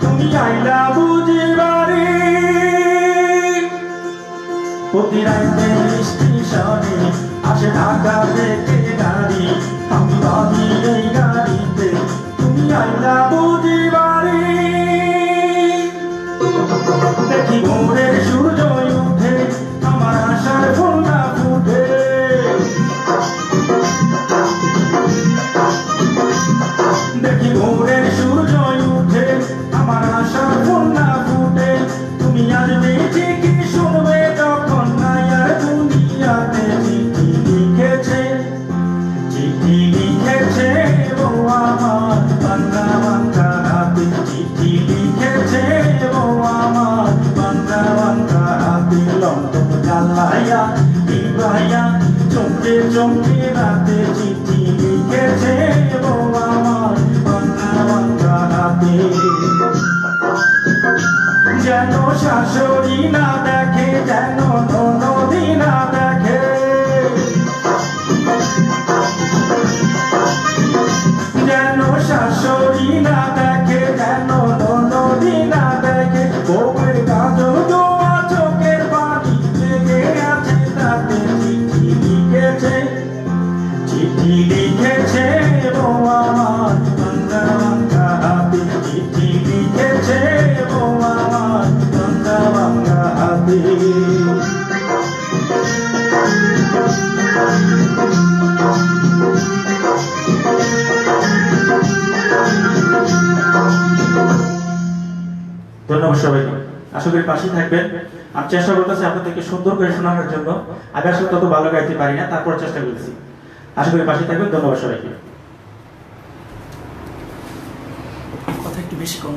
[SPEAKER 3] তুমি আইলা বুঝি বাড়ি। প্রতি রাইতে স্টেশনে আসে ঢাকা থেকে গাড়ি, আমি ভাবি এই গাড়িতে তুমি আইলা বুঝি বাড়ি। দেখি ভোরের সূর্য উঠে আমার আশার ফুলটা ফুটে, দেখি ভোরের সূর্য উঠে আমার আশার ফুলটা ফুটে, তুমি আসবে ঠিকই শুনবে যখন নাই আর দুনিয়াতে। চিঠি লিখেছে, চিঠি লিখেছে ও আমার ভাঙা ভাঙা হাতে, চিঠি লিখেছে ও আমার ভাঙা ভাঙা লন্ডন জ্বালাইয়া বিবাইয়া চমকে চমকে রাতে চিঠি লিখেছে বউ আমার ভাঙা ভাঙা হাতে। যেন শাশুড়ি না দেখে, যেন ননদি না দেখে, যেন শাশুড়ি না দেখে, যেন ননদি না দেখে। বউয়ের কাজল দোয়া চোখের পানি লেগে আছে তাতে চিঠি লিখেছে, চিঠি লিখেছে বউ আমার ভাঙা ভাঙা হাতে। চিঠি লিখেছে বউ আমার ভাঙা ভাঙা হাতে। ধন্যবাদ সবাইকে। আশা করি পাশে থাকবেন। আমি চেষ্টা করতেছি আপনাদেরকে সুন্দর করে শোনানোর জন্য। আমি আসলে তত ভালো গাইতে পারি না, তারপর চেষ্টা করছি। আশা করি পাশে থাকবেন। ধন্যবাদ সবাইকে।
[SPEAKER 4] কথা একটু বেশি কম।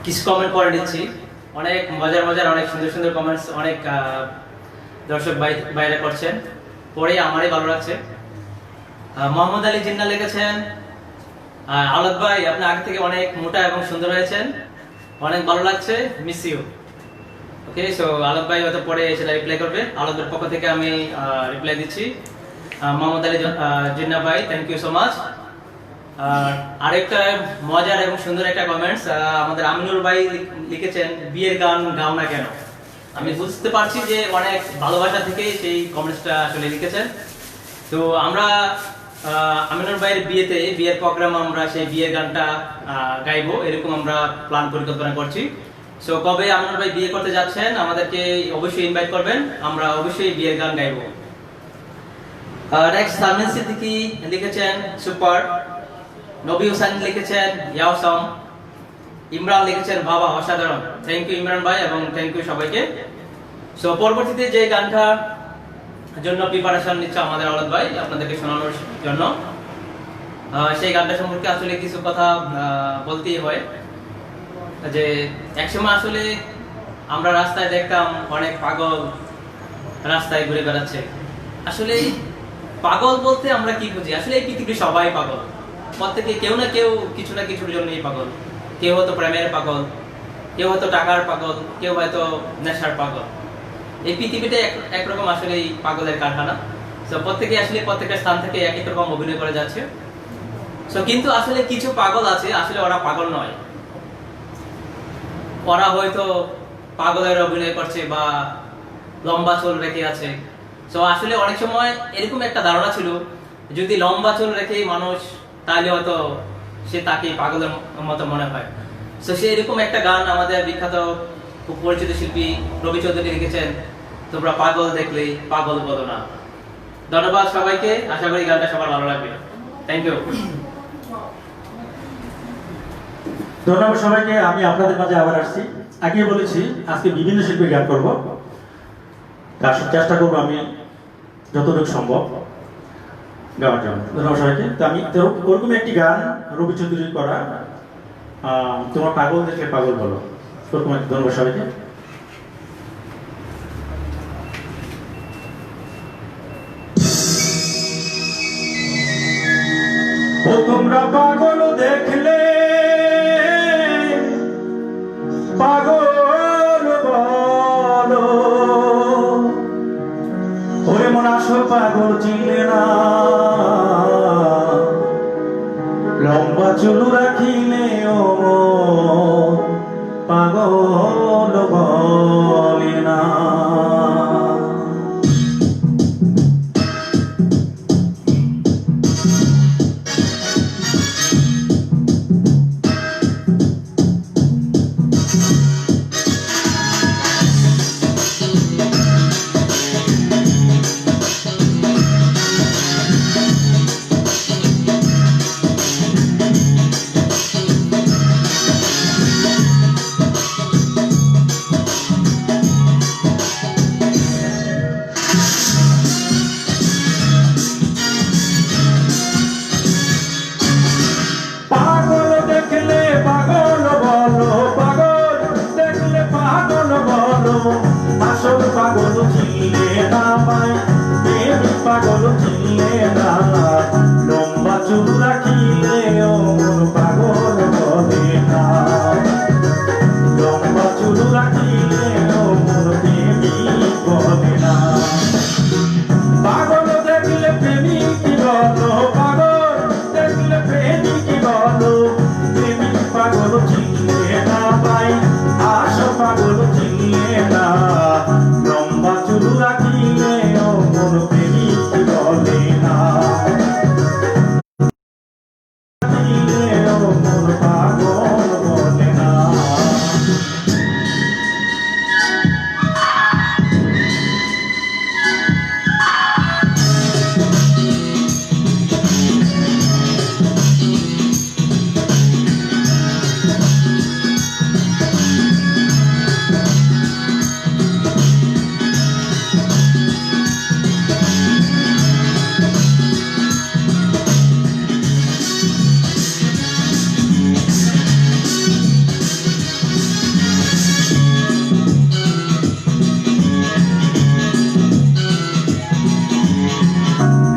[SPEAKER 1] কিছু কমেন্ট পরে দিচ্ছি। অনেক মজার মজার অনেক সুন্দর সুন্দর কমেন্টস অনেক দর্শক বাইরে করছেন, পরে আমারই ভালো লাগছে। মোহাম্মদ আলী জিন্না লিখেছেন, আওলাদ ভাই আপনি আগে থেকে অনেক মোটা এবং সুন্দর হয়েছেন, অনেক ভালো লাগছে, মিস ইউ। ওকে, সো আওলাদ ভাই হয়তো পরে সেটা রিপ্লাই করবে। আওলাদের পক্ষ থেকে আমি রিপ্লাই দিচ্ছি। মোহাম্মদ আলী জিন্না ভাই, থ্যাংক ইউ সো মাচ। আর আরেকটা মজার এবং সুন্দর একটা কমেন্টস আমাদের আমিনুর ভাই লিখেছেন, বিয়ের গান গাও না কেন। আমি বুঝতে পারছি যে অনেক ভালোবাসা থেকে সেই কমেন্টসটা আসলে লিখেছেন। তো আমরা আমিনুর ভাইয়ের বিয়ের প্রোগ্রাম আমরা সেই বিয়ের গানটা গাইবো, এরকম আমরা প্ল্যান পরিকল্পনা করছি। সো কবে আমিনুর ভাই বিয়ে করতে যাচ্ছেন আমাদেরকে অবশ্যই ইনভাইট করবেন, আমরা অবশ্যই বিয়ের গান গাইবো। নেক্সট সালমান সিদ্দিকী লিখেছেন সুপার। নবী হোসেন লিখেছেন ইয়াওসম। ইমরান লিখেছেন বাবা অসাধারণ। থ্যাংক ইউ ইমরান ভাই এবং থ্যাংক ইউ সবাইকে। সো পরবর্তীতে যে গানটা জন্য প্রিপারেশন নিচ্ছে আমাদের আওলাদ ভাই আপনাদেরকে শোনানোর জন্য, সেই গানটা সম্পর্কে আসলে কিছু কথা বলতেই হয়। যে একসময় আসলে আমরা রাস্তায় দেখতাম অনেক পাগল রাস্তায় ঘুরে বেড়াচ্ছে। আসলে পাগল বলতে আমরা কি বুঝি? আসলে এই পৃথিবীর সবাই পাগল, প্রত্যেকে কেউ না কেউ কিছু না কিছুর জন্যই পাগল। কেউ হয়তো প্রেমের পাগল, কেউ হয়তো টাকার পাগল, কেউ হয়তো নেশার পাগল। এই পৃথিবীটা একরকম আসলে এই পাগলের কারখানা। তো প্রত্যেকে আসলে প্রত্যেকটা স্থান থেকে এক এক রকম অভিনয় করে যাচ্ছে। তো কিন্তু আসলে কিছু পাগল আছে, আসলে ওরা পাগল নয়, ওরা হয়তো পাগলের অভিনয় করছে বা লম্বা চুল রেখে আছে। তো আসলে অনেক সময় এরকম একটা ধারণা ছিল, যদি লম্বা চুল রেখে মানুষ, তাহলে হয়তো সে তাকে পাগলের মতো মনে হয়। তো সে এরকম একটা গান আমাদের বিখ্যাত খুব পরিচিত শিল্পী রবি চৌধুরী লিখেছেন, তোমরা পাগল দেখলে পাগল বলো না। ধন্যবাদ সবাইকে, আশা করি গানটা সবার ভালো লাগবে। Thank you.
[SPEAKER 3] ধন্যবাদ সবাইকে। আমি আপনাদের মাঝে আবার আসছি। আগে বলেছি আজকে বিভিন্ন শিল্পীর গান করবো, তার চেষ্টা করবো আমি যতটুকু সম্ভব গাওয়ার জন্য। ধন্যবাদ সবাইকে। তো আমি ওরকম একটি গান রবি চৌধুরীর করা, তোমার পাগল দেখলে পাগল বলো, ওরকম একটি। ধন্যবাদ সবাইকে। ও তোমরা পাগল দেখলে পাগল বলো, ওরে মন আসল পাগল চিনলে না, লম্বা চুল রাখিলে ও পাগল বলে না। চিনলে না, লম্বা চুল রাখিলে ও মন প্রেমিক বলে না, রাখিলে ও মন পাগল বলে না।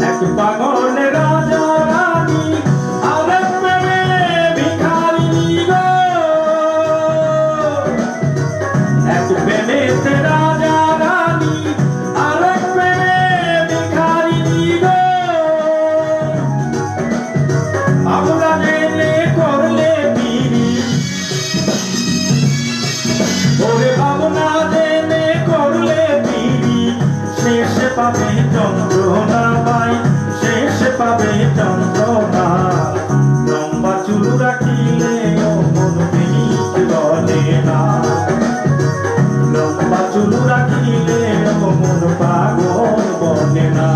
[SPEAKER 3] এক পাগল রাজা রানী আরেক প্রেমে ভিখারিনী গো, এক প্রেমেতে রাজা রানী আরেক প্রেমে ভিখারিনী গো, আমরা জেনে করলে বিড়ি, ওরে ভাবনা জেনে করলে বিড়ি, শেষে পাবে যন্ত্রণা ভাই, শেষে পাবে যন্ত্রণা। লম্বা চুল রাখিলে ও মন প্রেমিক বলে না, লম্বা চুল রাখিলে ও মন পাগল বলে না।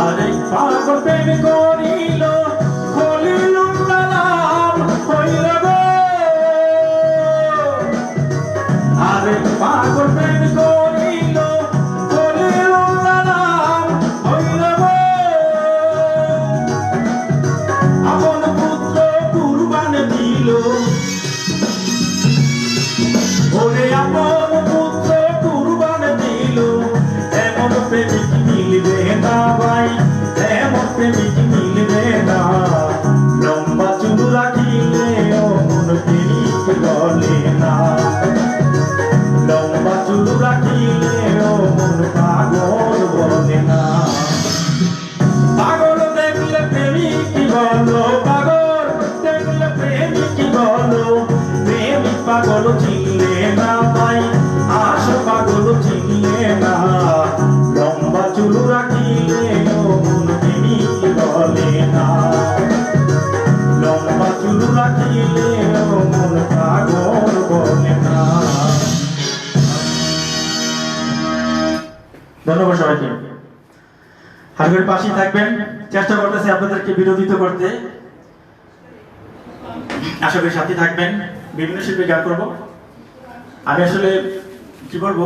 [SPEAKER 3] আরেক পাগল প্রেম করিল খলিলুল্লাহ নাম হইল গো, আরেক পাগল প্রেম করিল খলিলুল্লাহ নাম হইল গো, আপন পুত্র কুরবান দিল, ওরে আপন পুত্র কুরবান দিল, এমন প্রেমিক মিলবে না ভাই, এমন প্রেমিক মিলবে না। লম্বা চুল রাখিলে ও মন প্রেমিক বলে না, লম্বা চুল রাখিলে ও মন পাগল বলে না। পাগল দেখলে প্রেমিক বলো, পাগল দেখলে প্রেমিক বলো, প্রেমিক পাগল চিনলে না ভাই, আসো পাগল চিনলে না। লম্বা চুল রাখিলে ও মন প্রেমিক বলে না, লম্বা চুল রাখিলে ও মন পাগল বলে না। ধন্যবাদ সবাইকে। হাবিবের পাশেই থাকবেন, চেষ্টা করতেছি আপনাদেরকে বিরোধিত করতে, আশা করি সাথে থাকবেন। বিভিন্ন শিল্পী গান করব। আমি আসলে কি বলবো,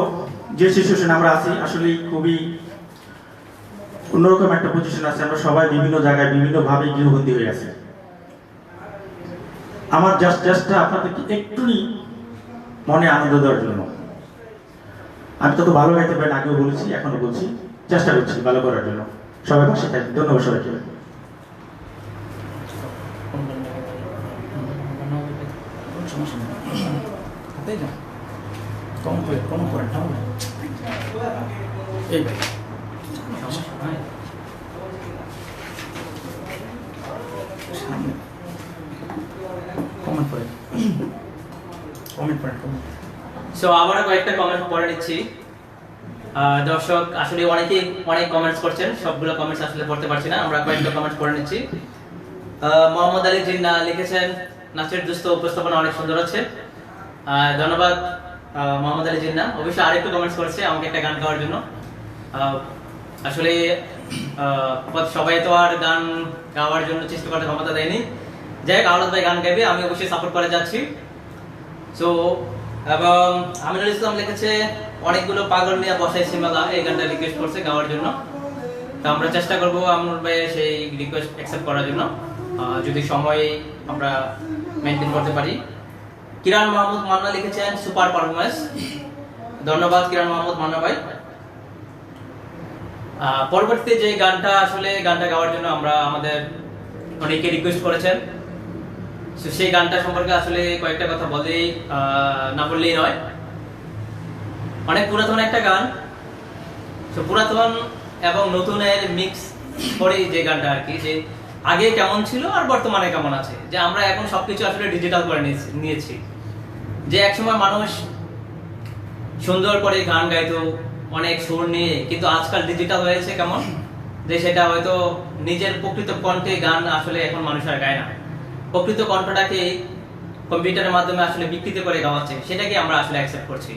[SPEAKER 3] যে সিচুয়েশন আমরা আছি আসলে খুবই অন্যরকম একটা পজিশন আছে, আমরা সবাই বিভিন্ন জায়গায় বিভিন্ন ভাবে গৃহবন্দী হয়ে আছি। আমার চেষ্টা আপনাদেরকে একটুই মনে আনন্দ দেওয়ার জন্য। আমি তত ভালো গাইতে পারি, আগেও বলেছি এখনো বলছি, চেষ্টা করছি ভালো করার জন্য। সবাই পাশে থাকবেন। ধন্যবাদ সবাইকে।
[SPEAKER 4] সমস্যা নেই, তাই না? কম করে এই সামনে কমেন্ট করে
[SPEAKER 1] সো আবারও কয়েকটা কমেন্ট পড়ে নিচ্ছি। দর্শক আসলে অনেকেই অনেক কমেন্টস করছেন, সবগুলো কমেন্টস আসলে পড়তে পারছি না, আমরা কয়েকটা কমেন্টস পড়ে নিচ্ছি। মোহাম্মদ আলী জিন্না লিখেছেন, নাচের দুস্থ উপস্থাপনা অনেক সুন্দর হচ্ছে। ধন্যবাদ মোহাম্মদ আলী জিন্না। অবশ্যই আরেকটু কমেন্টস করেছে আমাকে একটা গান গাওয়ার জন্য। আসলে সবাই তো আর গান গাওয়ার জন্য চেষ্টা করার ক্ষমতা দেয়নি। যাই হোক, আওলাদ ভাই গান গাইবে, আমি অবশ্যই সাপোর্ট করে যাচ্ছি। সো এবং আমিনুল ইসলাম লিখেছে, অনেকগুলো পাগল নিয়ে বসাইছি মেলা, এই গানটা রিকোয়েস্ট করছে গাওয়ার জন্য। তো আমরা চেষ্টা করবো আমনুর ভাইয়ের সেই রিকোয়েস্ট অ্যাকসেপ্ট করার জন্য, যদি সময় আমরা মেনটেন করতে পারি। কিরান মাহমুদ মান্না লিখেছেন সুপার পারফরমেন্স। ধন্যবাদ কিরান মাহমুদ মান্না ভাই। পরবর্তীতে যে গানটা গাওয়ার জন্য আমরা আমাদের অনেকে রিকোয়েস্ট করেছেন, সেই গানটা সম্পর্কে আসলে কয়েকটা কথা না বললেই নয়। অনেক পুরাতন একটা গান, পুরাতন এবং নতুনের মিক্স করে যে গানটা আর কি, যে আগে কেমন ছিল আর বর্তমানে কেমন আছে, যে আমরা এখন সবকিছু আসলে ডিজিটাল করে নিয়েছি। যে একসময় মানুষ সুন্দর করে গান গাইতো অনেক সুর নিয়ে, কিন্তু আজকাল ডিজিটাল হয়েছে কেমন, যে সেটা হয়তো নিজের প্রকৃত কণ্ঠে গান আসলে এখন মানুষ আর গায় না। প্রকৃত কণ্ঠটাকে কম্পিউটারের মাধ্যমে আসলে বিকৃত করে গাওয়াচ্ছে, সেটাকে আমরা আসলে অ্যাকসেপ্ট করছি।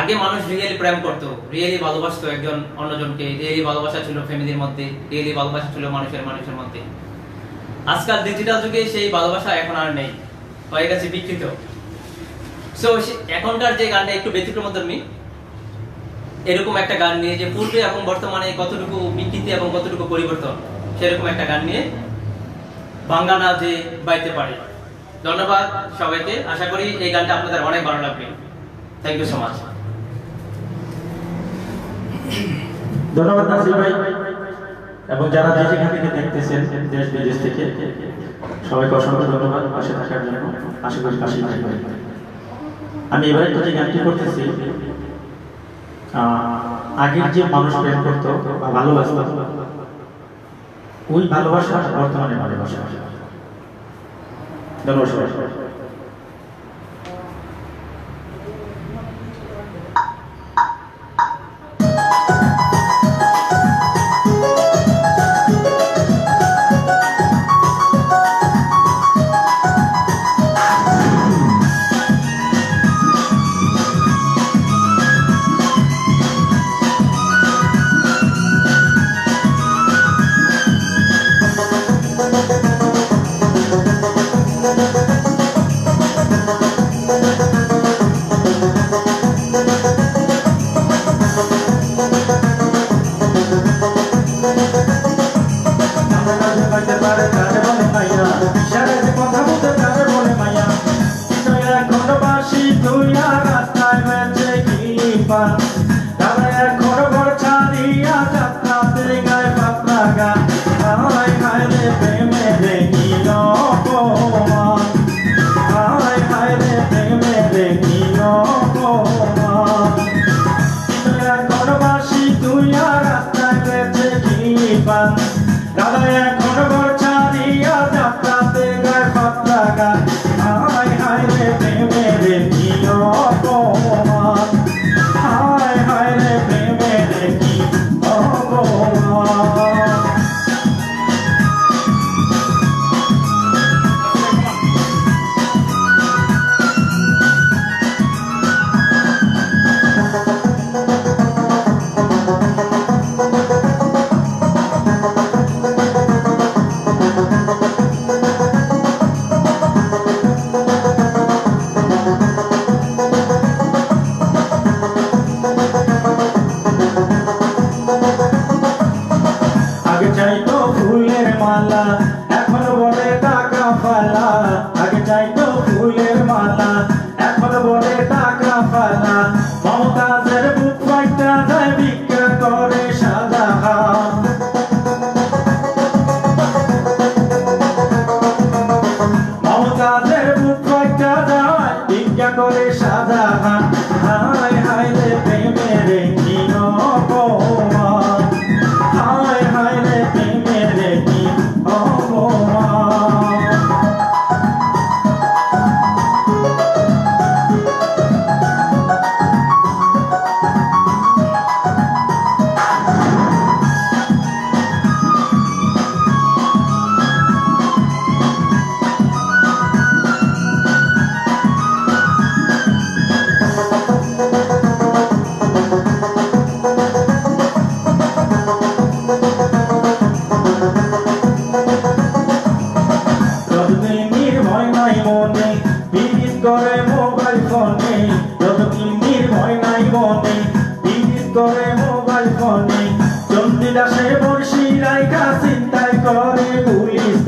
[SPEAKER 1] আগে মানুষ রিয়েলি প্রেম করতো, রিয়েলি ভালোবাসতো একজন অন্যজনকে, রিয়েলি ভালোবাসা ছিল ফ্যামিলির মধ্যে, রিয়েলি ভালোবাসা ছিল মানুষের মধ্যে। আজকাল ডিজিটাল যুগে সেই ভালোবাসা এখন আর নেই, হয়ে গেছে বিকৃত। সো এখনকার যে গানটা একটু ব্যতিক্রমধর্মী, এরকম একটা গান নিয়ে, যে পূর্বে এবং বর্তমানে কতটুকু বিকৃতি এবং কতটুকু পরিবর্তন, সেরকম একটা গান নিয়ে বাংলা যে বাইতে পারে। ধন্যবাদ সবাইকে, আশা করি এই গানটা আপনাদের অনেক ভালো লাগবে। Thank you so much.
[SPEAKER 3] ধন্যবাদ নাসির ভাই, এবং যারা যে যেখান থেকে দেখতেছেন দেশ বিদেশ থেকে সবাইকে অসংখ্য ধন্যবাদ পাশে থাকার জন্য। আশা করি পাশে থাকবেন। আমি এবারে যে গানটি করতেছি, আগের যে মানুষ প্রেম করতো বা ভালোবাসত, ওই ভালোবাসা বর্তমানে ভালোবাসা। ধন্যবাদ।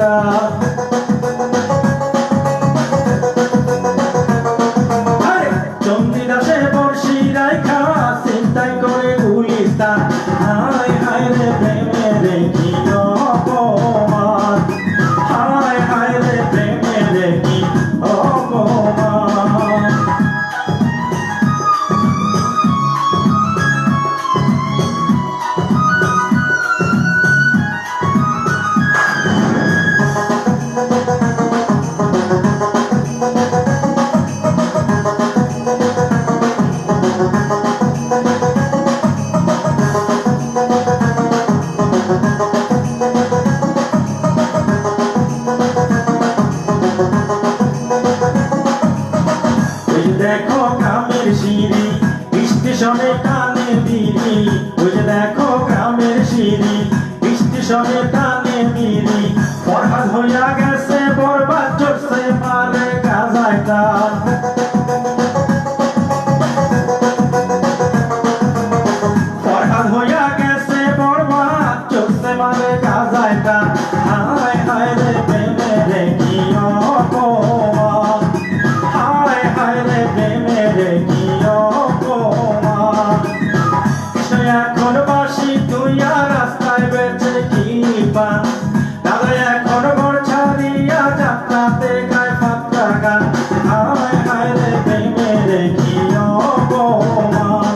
[SPEAKER 3] গুলিস্তান চন্দ্রদাসে বর্ষি রাইখা চিন্তাই করে গুলিস্তান হায় হায় রে প্রেমের কি অপমান হায় হায় রে প্রেমের কি অপমান দেখো গ্রামের সিঁড়ি স্টেশনে টানে বিড়ি ওই যে দেখো গ্রামের সিঁড়ি স্টেশনে টানে বিড়ি ফরহাদ হইয়া গেছে বরবাদ চড়ছে মারে গাজায় টান ফরহাদ হইয়া গেছে বরবাদ চড়ছে মারে গাজায় টান হায় হায় রে প্রেমের কি অপমান হায় হায় রে প্রেমের কি অপমান কৃষ্ণ এখন বাসি তুই আর রাস্তায় বেঁচে কি পান দাদা এখন ঘর ছাড়িয়া যাত্রাতে গায় পাত্রা গান হায় হায় রে প্রেমের কি অপমান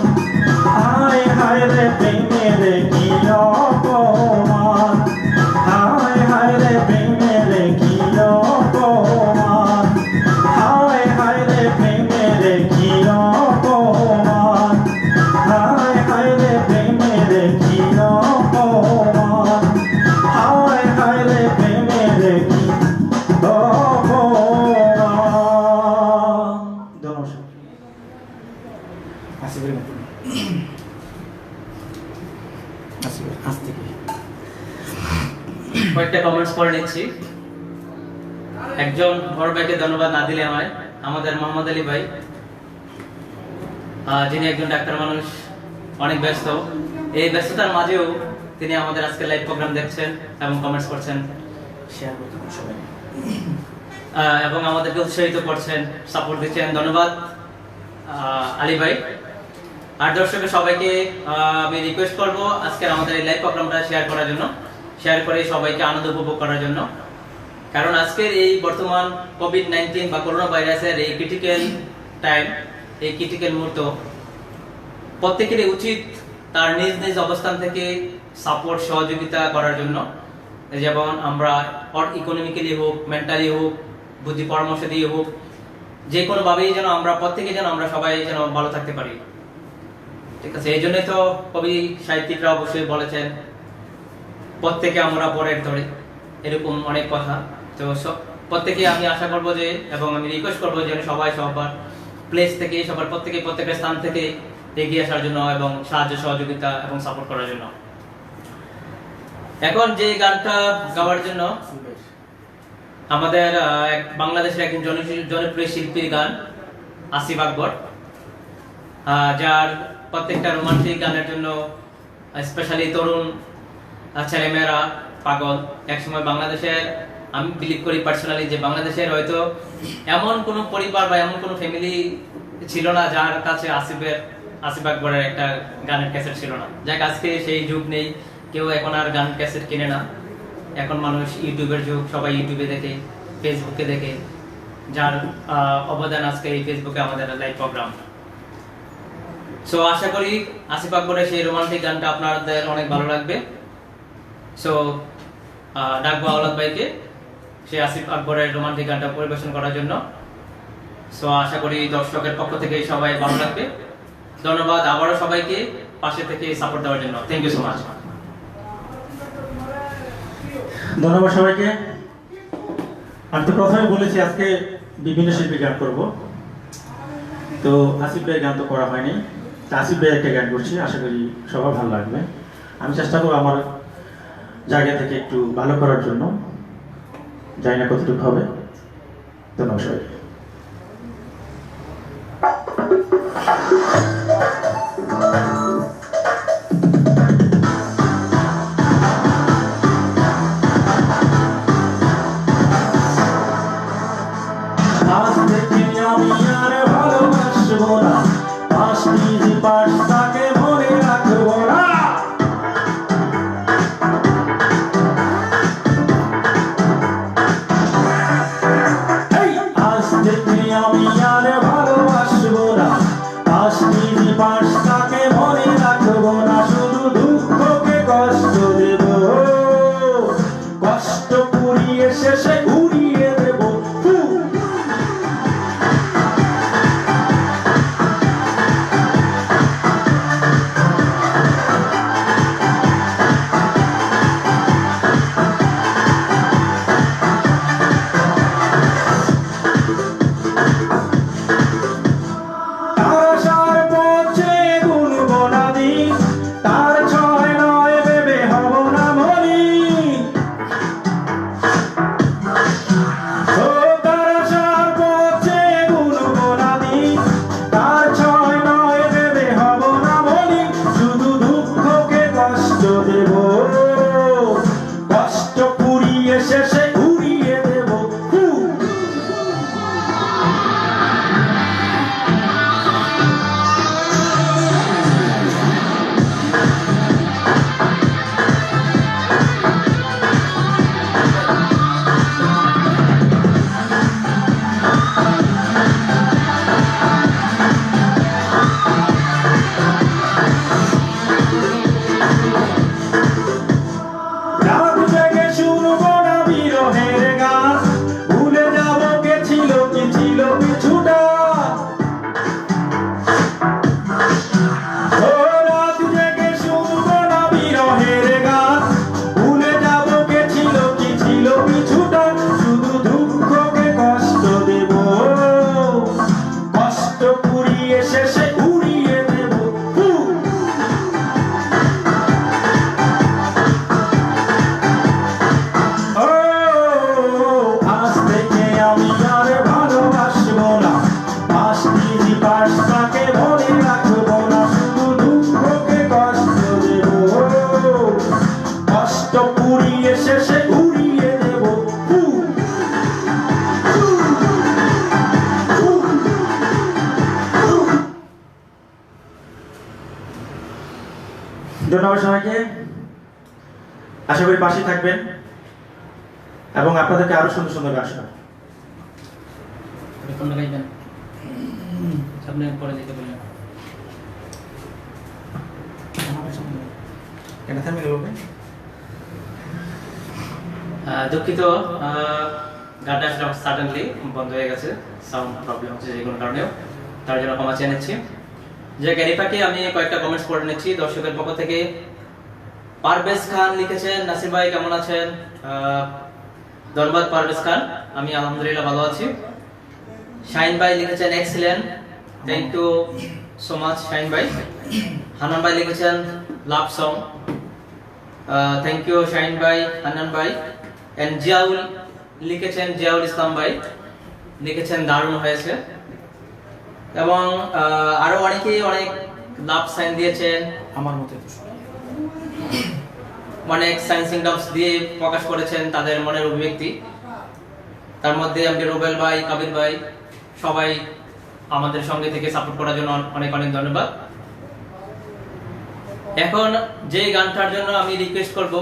[SPEAKER 3] হায় হায় রে প্রেমের কি অপমান হায় হায় রে প্রেমের কি অপমান হায় হায় রে প্রেমের কি অপমান হায় হায় রে প্রেমের কি অপমান হায় হায় রে প্রেমের কি অপমান ধন্যবাদ
[SPEAKER 4] আসিফের মতো আসিফের আজ থেকে
[SPEAKER 1] কয়েকটা কমেন্টস পড়ে নিচ্ছি। একজন বড় ভাইকে ধন্যবাদ না দিলে আমায়, আমাদের মোহাম্মদ আলী ভাই, যিনি একজন ডাক্তার মানুষ, অনেক ব্যস্ত। এই ব্যস্ততার মাঝেও তিনি আমাদের আজকে লাইভ প্রোগ্রাম দেখছেন এবং কমেন্টস করছেন
[SPEAKER 4] শেয়ার করতে হবে সবাই
[SPEAKER 1] এবং আমাদেরকে উৎসাহিত করছেন, সাপোর্ট দিচ্ছেন। ধন্যবাদ আলী ভাই। আর দর্শকের সবাইকে আমি রিকোয়েস্ট করব আজকের আমাদের এই লাইভ প্রোগ্রামটা শেয়ার করার জন্য, শেয়ার করে সবাইকে আনন্দ উপভোগ করার জন্য। কারণ আজকের এই বর্তমান কোভিড-19 বা করোনা ভাইরাসের এই ক্রিটিক্যাল টাইম, এই ক্রিটিক্যাল মুহূর্ত, প্রত্যেকেরই উচিত তার নিজ নিজ অবস্থান থেকে সাপোর্ট সহযোগিতা করার জন্য। যেমন আমরা ইকোনমিক্যালি হোক, মেন্টালি হোক, বুদ্ধি পরামর্শ দিয়ে হোক, যে কোনোভাবেই যেন আমরা প্রত্যেকে যেন আমরা সবাই যেন ভালো থাকতে পারি। ঠিক আছে, এই জন্যই তো কবি সাহিত্যিকরা অবশ্যই বলেছেন প্রত্যেকে আমরা পরের ধরে, এরকম অনেক কথা। তো প্রত্যেকে আমি আশা করবো যে, এবং আমি রিকোয়েস্ট করবো যে সবাই সবার প্লেস থেকে, সবার প্রত্যেকের স্থান থেকে এগিয়ে আসার জন্য এবং সাহায্য সহযোগিতা এবং সাপোর্ট করার জন্য। এখন যে গানটা গাওয়ার জন্য আমাদের বাংলাদেশের একজন জনপ্রিয় শিল্পীর গান, আসিফ আকবর, যার প্রত্যেকটা রোমান্টিক গানের জন্য স্পেশালি তরুণ ছেলেমেয়েরা পাগল। একসময় বাংলাদেশের, আমি বিলিভ করি পার্সোনালি যে বাংলাদেশের হয়তো এমন কোনো পরিবার বা এমন কোনো ফ্যামিলি ছিল না যার কাছে আসিফ আকবরের একটা গানের ক্যাসেট ছিল না। যাক, আজকে সেই যুগ নেই, কেউ এখন আর গান ক্যাসেট কিনে না। এখন মানুষ ইউটিউবের যুগ, সবাই ইউটিউবে দেখে, ফেসবুকে দেখে, যার অবদান আজকে এই ফেসবুকে আমাদের লাইভ প্রোগ্রাম। সো আশা করি আসিফ আকবরের সেই রোমান্টিক গানটা আপনাদের অনেক ভালো লাগবে। সো ডাকবো আওলাদ ভাইকে সেই আসিফ আকবরের রোমান্টিক গানটা পরিবেশন করার জন্য। সো আশা করি দর্শকের পক্ষ থেকে সবাই ভালো লাগবে। ধন্যবাদ আবারও সবাইকে পাশে থেকে সাপোর্ট দেওয়ার জন্য। Thank you so much.
[SPEAKER 3] ধন্যবাদ সবাইকে। আমি তো প্রথমে বলেছি আজকে বিভিন্ন শিল্পী গান করব, তো আসিফ ভাইয়ের গান তো করা হয়নি, আসিফ ভাইয়ের একটা গান করছি, আশা করি সবার ভালো লাগবে। আমি চেষ্টা করবো আমার জায়গা থেকে একটু ভালো করার জন্য, জানি না কতটুকু হবে। ধন্যবাদ সবাইকে। পুড়িয়ে শেষে উড়িয়ে দেব ফু। শেষে উড়িয়ে দেব ফু। রাত জেগে শুনবো না বিরহের গান, ভুলে যাব কে ছিল কি ছিল পিছুটা। ও রাত জেগে শুনবো না বিরহের গান, ভুলে যাব কে ছিল কি ছিল পিছুটা। শুধু দুঃখকে কষ্ট দেব, কষ্ট পুড়িয়ে শেষে উড়িয়ে দেব ফু। আজ থেকে আমি আর ভালোবাসবো না, পাশটি পাশটাকে মনে রাখবো না। শুধু দুঃখকে কষ্ট দেব, কষ্ট পুড়িয়ে শেষে উড়িয়ে দেব ফু। ধন্যবাদ সবাইকে। আশা করি পাশে থাকবেন এবং আপনাদেরকে আরো সুন্দর সুন্দর গান শোনাবো।
[SPEAKER 1] কোনটা গাইবেন? সামনে পরে যেতে বললেন।
[SPEAKER 3] এটা থামে গেল ভাই।
[SPEAKER 1] দুঃখিত, গানটা আসলে সাডেনলি বন্ধ হয়ে গেছে, সাউন্ড প্রবলেম হচ্ছে যে কোনো কারণেও, তার জন্য ক্ষমা চেয়ে নিচ্ছি। যে গ্যারিফাকে আমি কয়েকটা কমেন্টস পড়ে নিচ্ছি দর্শকের পক্ষ থেকে। পারভেজ খান লিখেছেন, নাসির ভাই কেমন আছেন? ধন্যবাদ পারভেজ খান, আমি আলহামদুলিল্লাহ ভালো আছি। শাহিন ভাই লিখেছেন excellent, thank you so much Shahin ভাই। হানান ভাই লিখেছেন love song, thank you Shahin ভাই, হানান ভাই। এন্ড জিয়াউল লিখেছেন, জিয়াউল ইসলাম ভাই লিখেছেন দারুণ হয়েছে। এবং আরো অনেকেই অনেক লাভ সাইন দিয়েছেন,
[SPEAKER 4] আমার মতে তো
[SPEAKER 1] অনেক সাইন সিংডমস দিয়ে প্রকাশ করেছেন তাদের মনের অভিব্যক্তি। তার মধ্যে আমি রুবেল ভাই, কাবির ভাই সবাই আমাদের সঙ্গে থেকে সাপোর্ট করার জন্য অনেক অনেক ধন্যবাদ। এখন যে গানটার জন্য আমি রিকোয়েস্ট করব,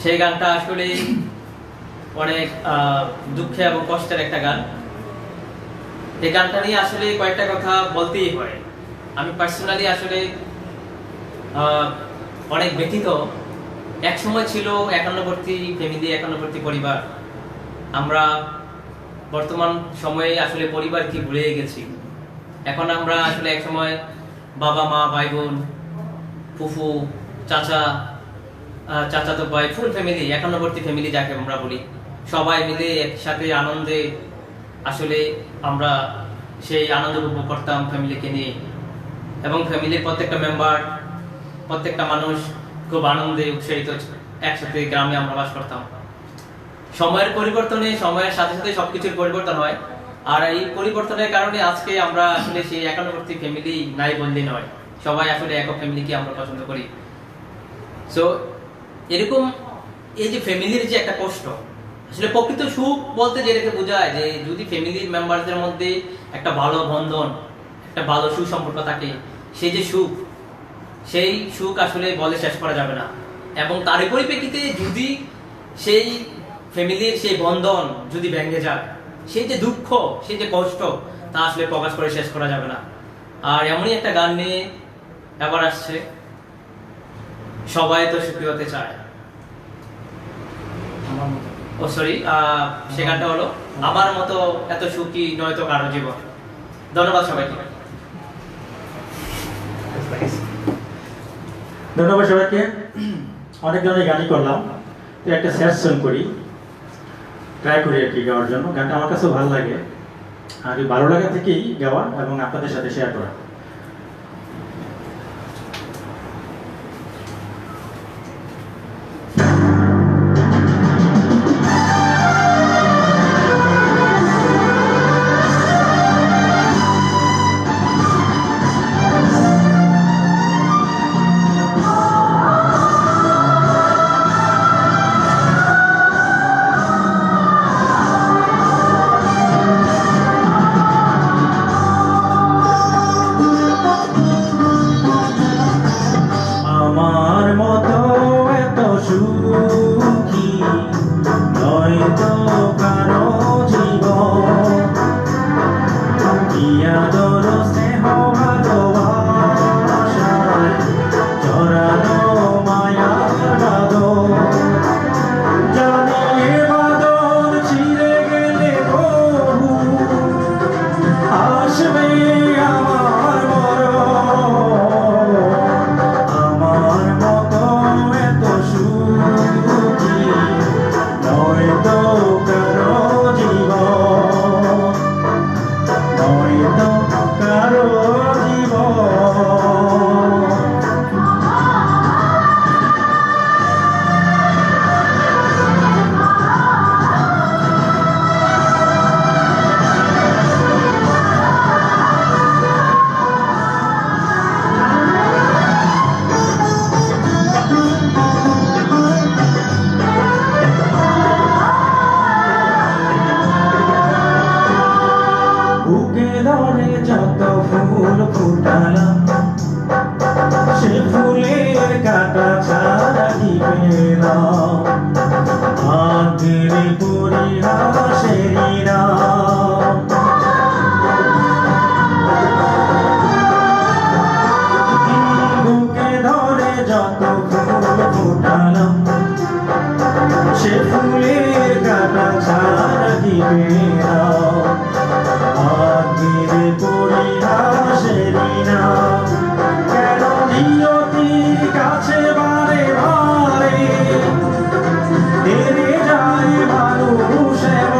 [SPEAKER 1] সেই গানটা আসলে অনেক দুঃখে এবং কষ্টের একটা গান। এই গানটা নিয়ে আসলে কয়েকটা কথা বলতেই হয়। আমি পার্সোনালি আসলে অনেক ব্যথিত। এক সময় ছিল একান্নবর্তী ফ্যামিলি, একান্নবর্তী পরিবার। আমরা বর্তমান সময়ে আসলে পরিবার কি ভুলে গেছি। এখন আমরা আসলে এক সময় বাবা মা, ভাই বোন, ফুফু, চাচা, চাচাতো ভাই, ফুল ফ্যামিলি, একান্নবর্তী ফ্যামিলি যাকে আমরা বলি, সবাই মিলে একসাথে আনন্দে আসলে আমরা সেই আনন্দ উপভোগ করতাম ফ্যামিলিকে নিয়ে। এবং ফ্যামিলির প্রত্যেকটা মেম্বার, প্রত্যেকটা মানুষ খুব আনন্দে উৎসাহিত একসাথে গ্রামে আমরা বাস করতাম। সময়ের পরিবর্তনে, সময়ের সাথে সাথে সবকিছুর পরিবর্তন হয়। আর এই পরিবর্তনের কারণে আজকে আমরা আসলে সেই একান্নবর্তী ফ্যামিলি নাই বললে নয়, সবাই আসলে একক ফ্যামিলিকে আমরা পছন্দ করি। সো এরকম এই যে ফ্যামিলির যে একটা কষ্ট, আসলে প্রকৃত সুখ বলতে যেটাকে বোঝায় যে যদি ফ্যামিলির মেম্বারদের মধ্যে একটা ভালো বন্ধন, একটা ভালো সুসম্পর্ক থাকে, সেই যে সুখ, সেই সুখ আসলে বলে শেষ করা যাবে না। এবং তার পরিপ্রেক্ষিতে যদি সেই ফ্যামিলির সেই বন্ধন যদি ভেঙে যায়, সেই যে দুঃখ, সেই যে কষ্ট, তা আসলে প্রকাশ করে শেষ করা যাবে না। আর এমনই একটা গান নিয়ে এবার আসছে, সবাই তো সুখী হতে চায়, ও সরি, সে গানটা হলো আমার মতো এত সুখী নয়তো কারো জীবন। ধন্যবাদ সবাইকে।
[SPEAKER 3] ধন্যবাদ সবাইকে। অনেক ধরনের গানই করলাম, তো একটা স্যাড সং করি, ট্রাই করি আর কি গাওয়ার জন্য। গানটা আমার কাছেও ভালো লাগে, আর এই ভালো লাগা থেকেই গাওয়া এবং আপনাদের সাথে শেয়ার করা। আমার মতো এত সুখী নয়তো কারো জীবন, আদর স্নেহ ভালোবাসায় জড়ানো মায়ার বাঁধন। জানি এ বাঁধন ছিঁড়ে গেলে প্রভু আসবে আমার মরণ। আমার মতো এত সুখী নয়তো কারো জীবন, নয়তো কারো জীবন। বুকে ধরে যত ফুল ফুটালাম, সে ফুলের কাটা ছাড়া কি পেলাম? আগের পরিহাসেরই নাম। বুকে ধরে যত ফুল ফুটালাম, সে ফুলের কাটা ছাড়া কি পেলাম? আগের পরিহাসেরই নাম। কেন নিয়তি কাছে বারে বারে হেরে যায় মানুষের?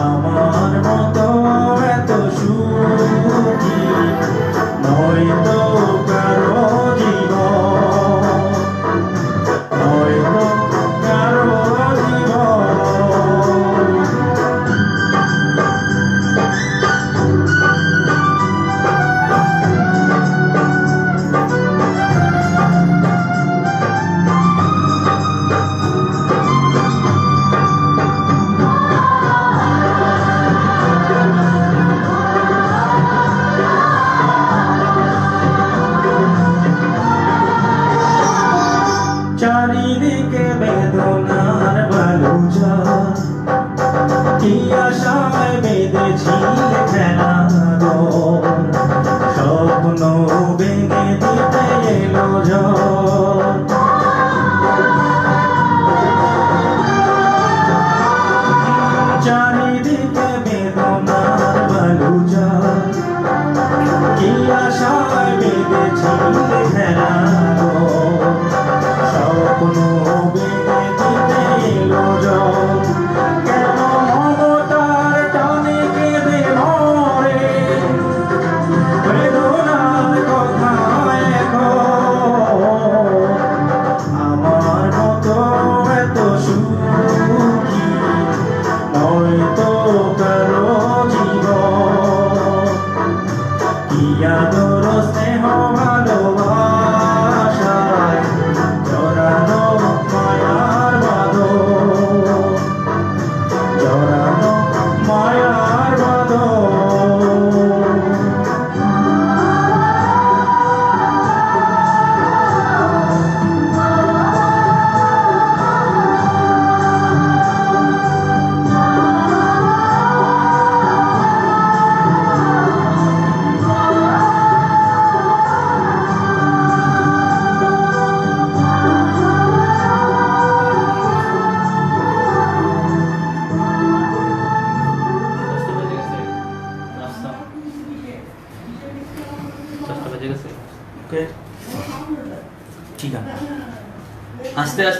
[SPEAKER 3] আমার মতো এত সুখী নয়তো কারো জীবন, নয়তো কারো জীবন।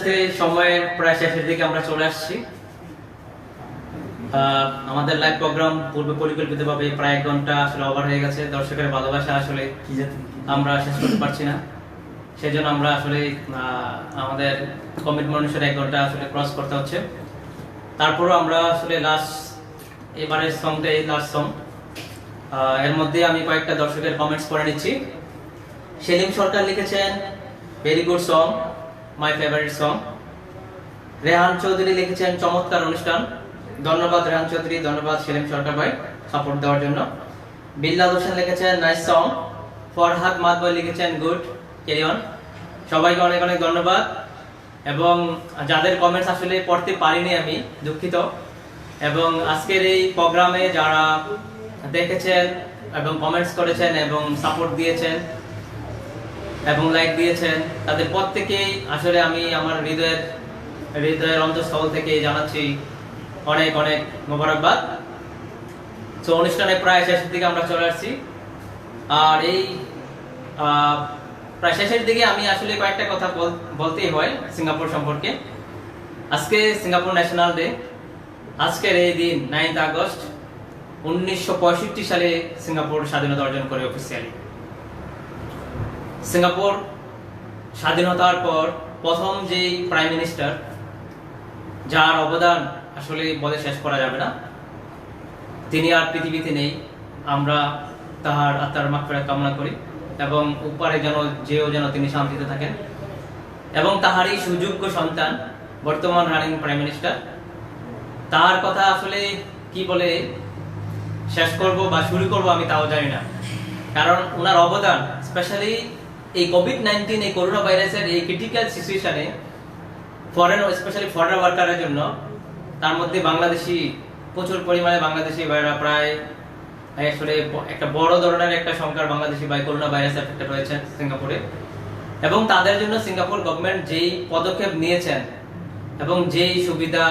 [SPEAKER 1] আস্তে সময়ের প্রায় শেষের দিকে আমরা চলে আসছি। আমাদের লাইভ প্রোগ্রাম পূর্বে পরিকল্পিতভাবে প্রায় 1 ঘন্টা আসলে ওভার হয়ে গেছে। দর্শকের ভালোবাসা আসলে আমরা শেষ করতে পারছি না, সেজন্য আমরা আসলে আমাদের কমিটমেন্ট অনুসারে 1 ঘন্টা আসলে ক্রস করতে হচ্ছে। তারপরও আমরা আসলে এবারের সংটা এই লাস্ট সং। এর মধ্যে আমি কয়েকটা দর্শকের কমেন্টস পড়ে নিচ্ছি। সেলিম সরকার লিখেছেন very good song, my favourite song. Rehan Chowdhury লিখেছেন চমৎকার অনুষ্ঠান। ধন্যবাদ রেহান চৌধুরী, ধন্যবাদ সেলিম সরকার ভাই সাপোর্ট দেওয়ার জন্য। বিল্লাল হোসেন লিখেছেন নাইস সং। ফরহাদ মাদবর লিখেছেন গুড, ক্যারি অন। সবাইকে অনেক অনেক ধন্যবাদ। এবং যাদের কমেন্টস আসলে পড়তে পারিনি আমি দুঃখিত। এবং আজকের এই প্রোগ্রামে যারা দেখেছেন এবং কমেন্টস করেছেন এবং সাপোর্ট দিয়েছেন এবং লাইক দিয়েছেন, তাদের প্রত্যেকেই আসলে আমি আমার হৃদয়ের অন্তঃস্থল থেকে জানাচ্ছি অনেক অনেক মোবারকবাদ। তো অনুষ্ঠানে প্রায় শেষের দিকে আমরা চলে আসছি। আর এই প্রায় শেষের দিকে আমি আসলে কয়েকটা কথা বলতেই হয় সিঙ্গাপুর সম্পর্কে। আজকে সিঙ্গাপুর ন্যাশনাল ডে। আজকের এই দিন 9 আগস্ট 1965 সালে সিঙ্গাপুর স্বাধীনতা অর্জন করে অফিসিয়ালি। সিঙ্গাপুর স্বাধীনতার পর প্রথম যেই প্রাইম মিনিস্টার, যার অবদান আসলে বলে শেষ করা যাবে না, তিনি আর পৃথিবীতে নেই। আমরা তাহার আত্মার মাগফিরাত কামনা করি এবং উপরে যেন তিনি শান্তিতে থাকেন। এবং তাহারই সুযোগ্য সন্তান বর্তমান রানিং প্রাইম মিনিস্টার, তার কথা আসলে কি বলে শেষ করব বা শুরু করব আমি তাও জানি না। কারণ ওনার অবদান স্পেশালি এই কোভিড-19 এই করোনা ভাইরাসের এই ক্রিটিক্যাল সিচুয়েশনে স্পেশালি ফরেন ওয়ার্কারের জন্য, তার মধ্যে প্রচুর পরিমাণে বাংলাদেশি ভাইরা প্রায় আসলে একটা বড় ধরনের একটা সংখ্যার বাংলাদেশি ভাই করোনা ভাইরাস এফেক্টেড হয়েছে সিঙ্গাপুরে। এবং তাদের জন্য সিঙ্গাপুর গভর্নমেন্ট যেই পদক্ষেপ নিয়েছেন এবং যেই সুবিধা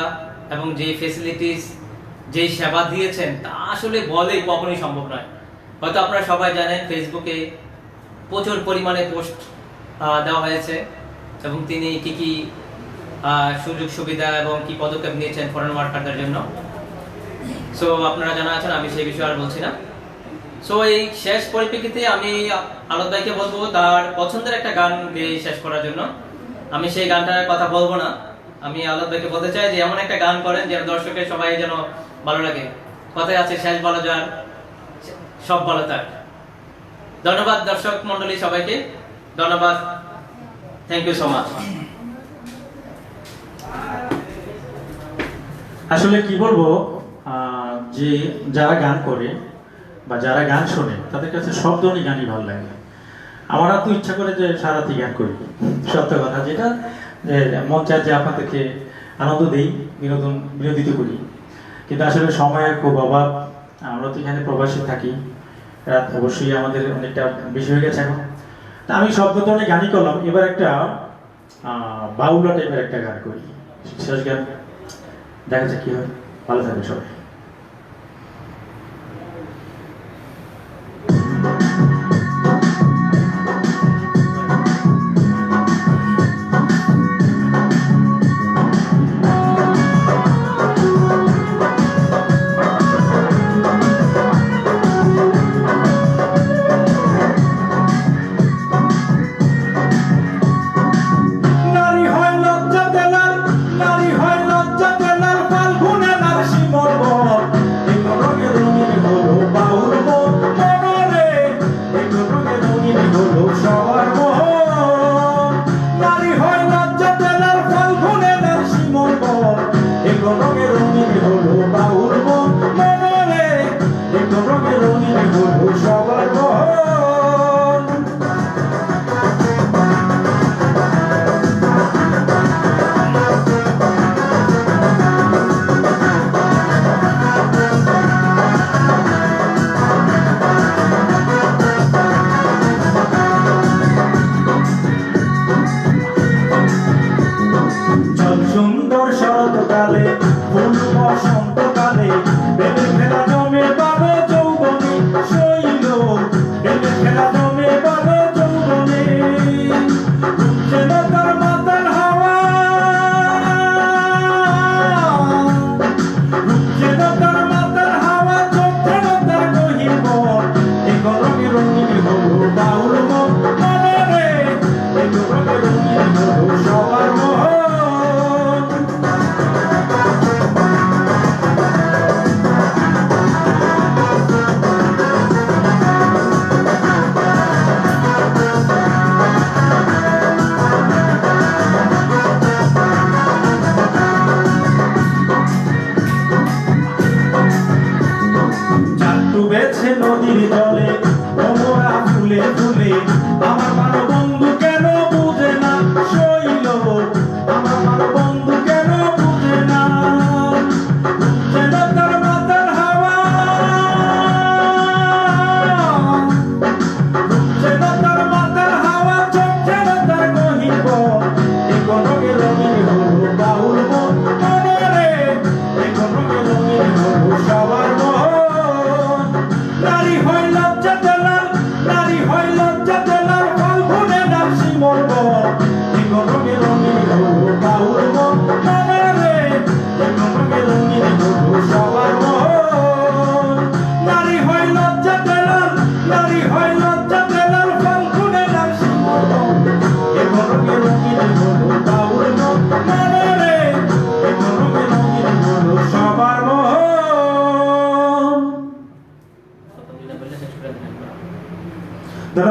[SPEAKER 1] এবং যেই ফেসিলিটিস, যেই সেবা দিয়েছেন, তা আসলে বলেই কখনোই সম্ভব নয়। হয়তো আপনারা সবাই জানেন ফেসবুকে প্রচুর পরিমাণে পোস্ট দেওয়া হয়েছে এবং তিনি কি সুযোগ সুবিধা এবং কি পদক্ষেপ নিয়েছেন ফরেন ওয়ার্কারদের জন্য। সো আপনারা জানা আছেন, আমি সেই বিষয়ে আর বলছি না। সো এই শেষ পরিপ্রেক্ষিতে আমি আলোক ভাইকে বলবো তার পছন্দের একটা গান গেয়ে শেষ করার জন্য। আমি সেই গানটার কথা বলবো না, আমি আলোক ভাইকে বলতে চাই যে এমন একটা গান করেন যেন দর্শকের সবাই যেন ভালো লাগে। কথায় আছে শেষ ভালো যার সব ভালো তার। ধন্যবাদ দর্শক মন্ডলী সবাইকে, ধন্যবাদ, থ্যাংক ইউ সো মাচ।
[SPEAKER 3] আসলে কি বলবো, যে যারা গান করে বা যারা গান শোনে তাদের কাছে সব ধরনের গানই ভালো লাগে। আমার তো ইচ্ছা করে যে সারাতি গান করি, সত্য কথা যেটা মন চায় যে আপনাদেরকে আনন্দ দেই, বিনোদিত করি। কিন্তু আসলে সময়ের খুব অভাব, আমরা তো এখানে প্রবাসী থাকি, রাত অবশ্যই আমাদের অনেকটা বেশি হয়ে গেছে এখন। তা আমি সব ধরনের গানই করলাম, এবার একটা বাউলা টাইপের একটা গান করি, শেষ গান, দেখা যাক কি হয়। ভালো থাকবে সবাই।
[SPEAKER 5] খেলা জমে বারো যৌবনে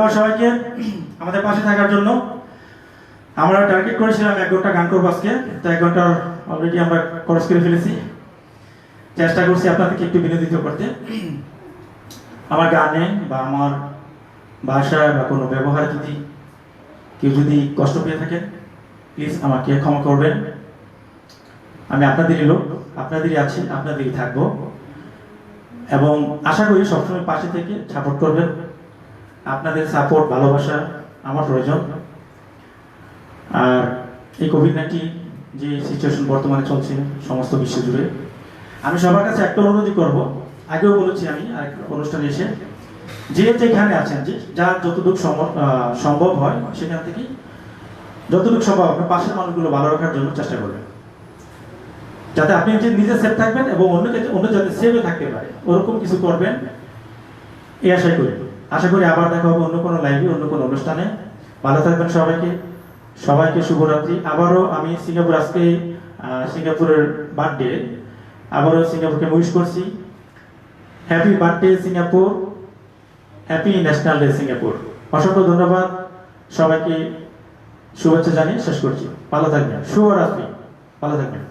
[SPEAKER 3] ধন্যবাদ সবাইকে আমাদের পাশে থাকার জন্য। আমরা টার্গেট করেছিলাম 1 ঘন্টা গান করবো আজকে, তো 1 ঘন্টা অলরেডি আমরা খরচ করে ফেলেছি। চেষ্টা করছি আপনাদেরকে একটু বিনোদিত করতে। আমার গানে বা আমার ভাষায় বা কোনো ব্যবহার যদি কেউ যদি কষ্ট পেয়ে থাকেন, প্লিজ আমাকে ক্ষমা করবেন। আমি আপনাদেরই লোক, আপনাদেরই আছি, আপনাদেরই থাকবো, এবং আশা করি সবসময় পাশে থেকে সাপোর্ট করবেন। আপনাদের সাপোর্ট, ভালোবাসা আমার প্রয়োজন। আর এই কোভিড-19 যে সিচুয়েশন বর্তমানে চলছে সমস্ত বিশ্ব জুড়ে, আমি সবার কাছে একটা অনুরোধই করব। আগেও বলেছি আমি আরেক অনুষ্ঠানে এসে, যে যেখানে আছেন, যে যার যতটুকু সম্ভব হয় সেখান থেকে যতটুকু সম্ভব আপনার পাশের মানুষগুলো ভালো রাখার জন্য চেষ্টা করবেন, যাতে আপনি নিজে সেফ থাকবেন এবং অন্য যাতে সেফে থাকতে পারে, ওরকম কিছু করবেন এই আশাই করি। আশা করি আবার দেখা হবে অন্য কোনো লাইভে, অন্য কোনো অনুষ্ঠানে। ভালো থাকবেন সবাইকে শুভরাত্রি। আবারও আমি আজকে সিঙ্গাপুরের বার্থডে, আবারও সিঙ্গাপুরকে উইশ করছি। Happy birthday Singapore, happy national day Singapore. অসংখ্য ধন্যবাদ সবাইকে, শুভেচ্ছা জানিয়ে শেষ করছি। ভালো থাকবেন, শুভরাত্রি, ভালো থাকবেন।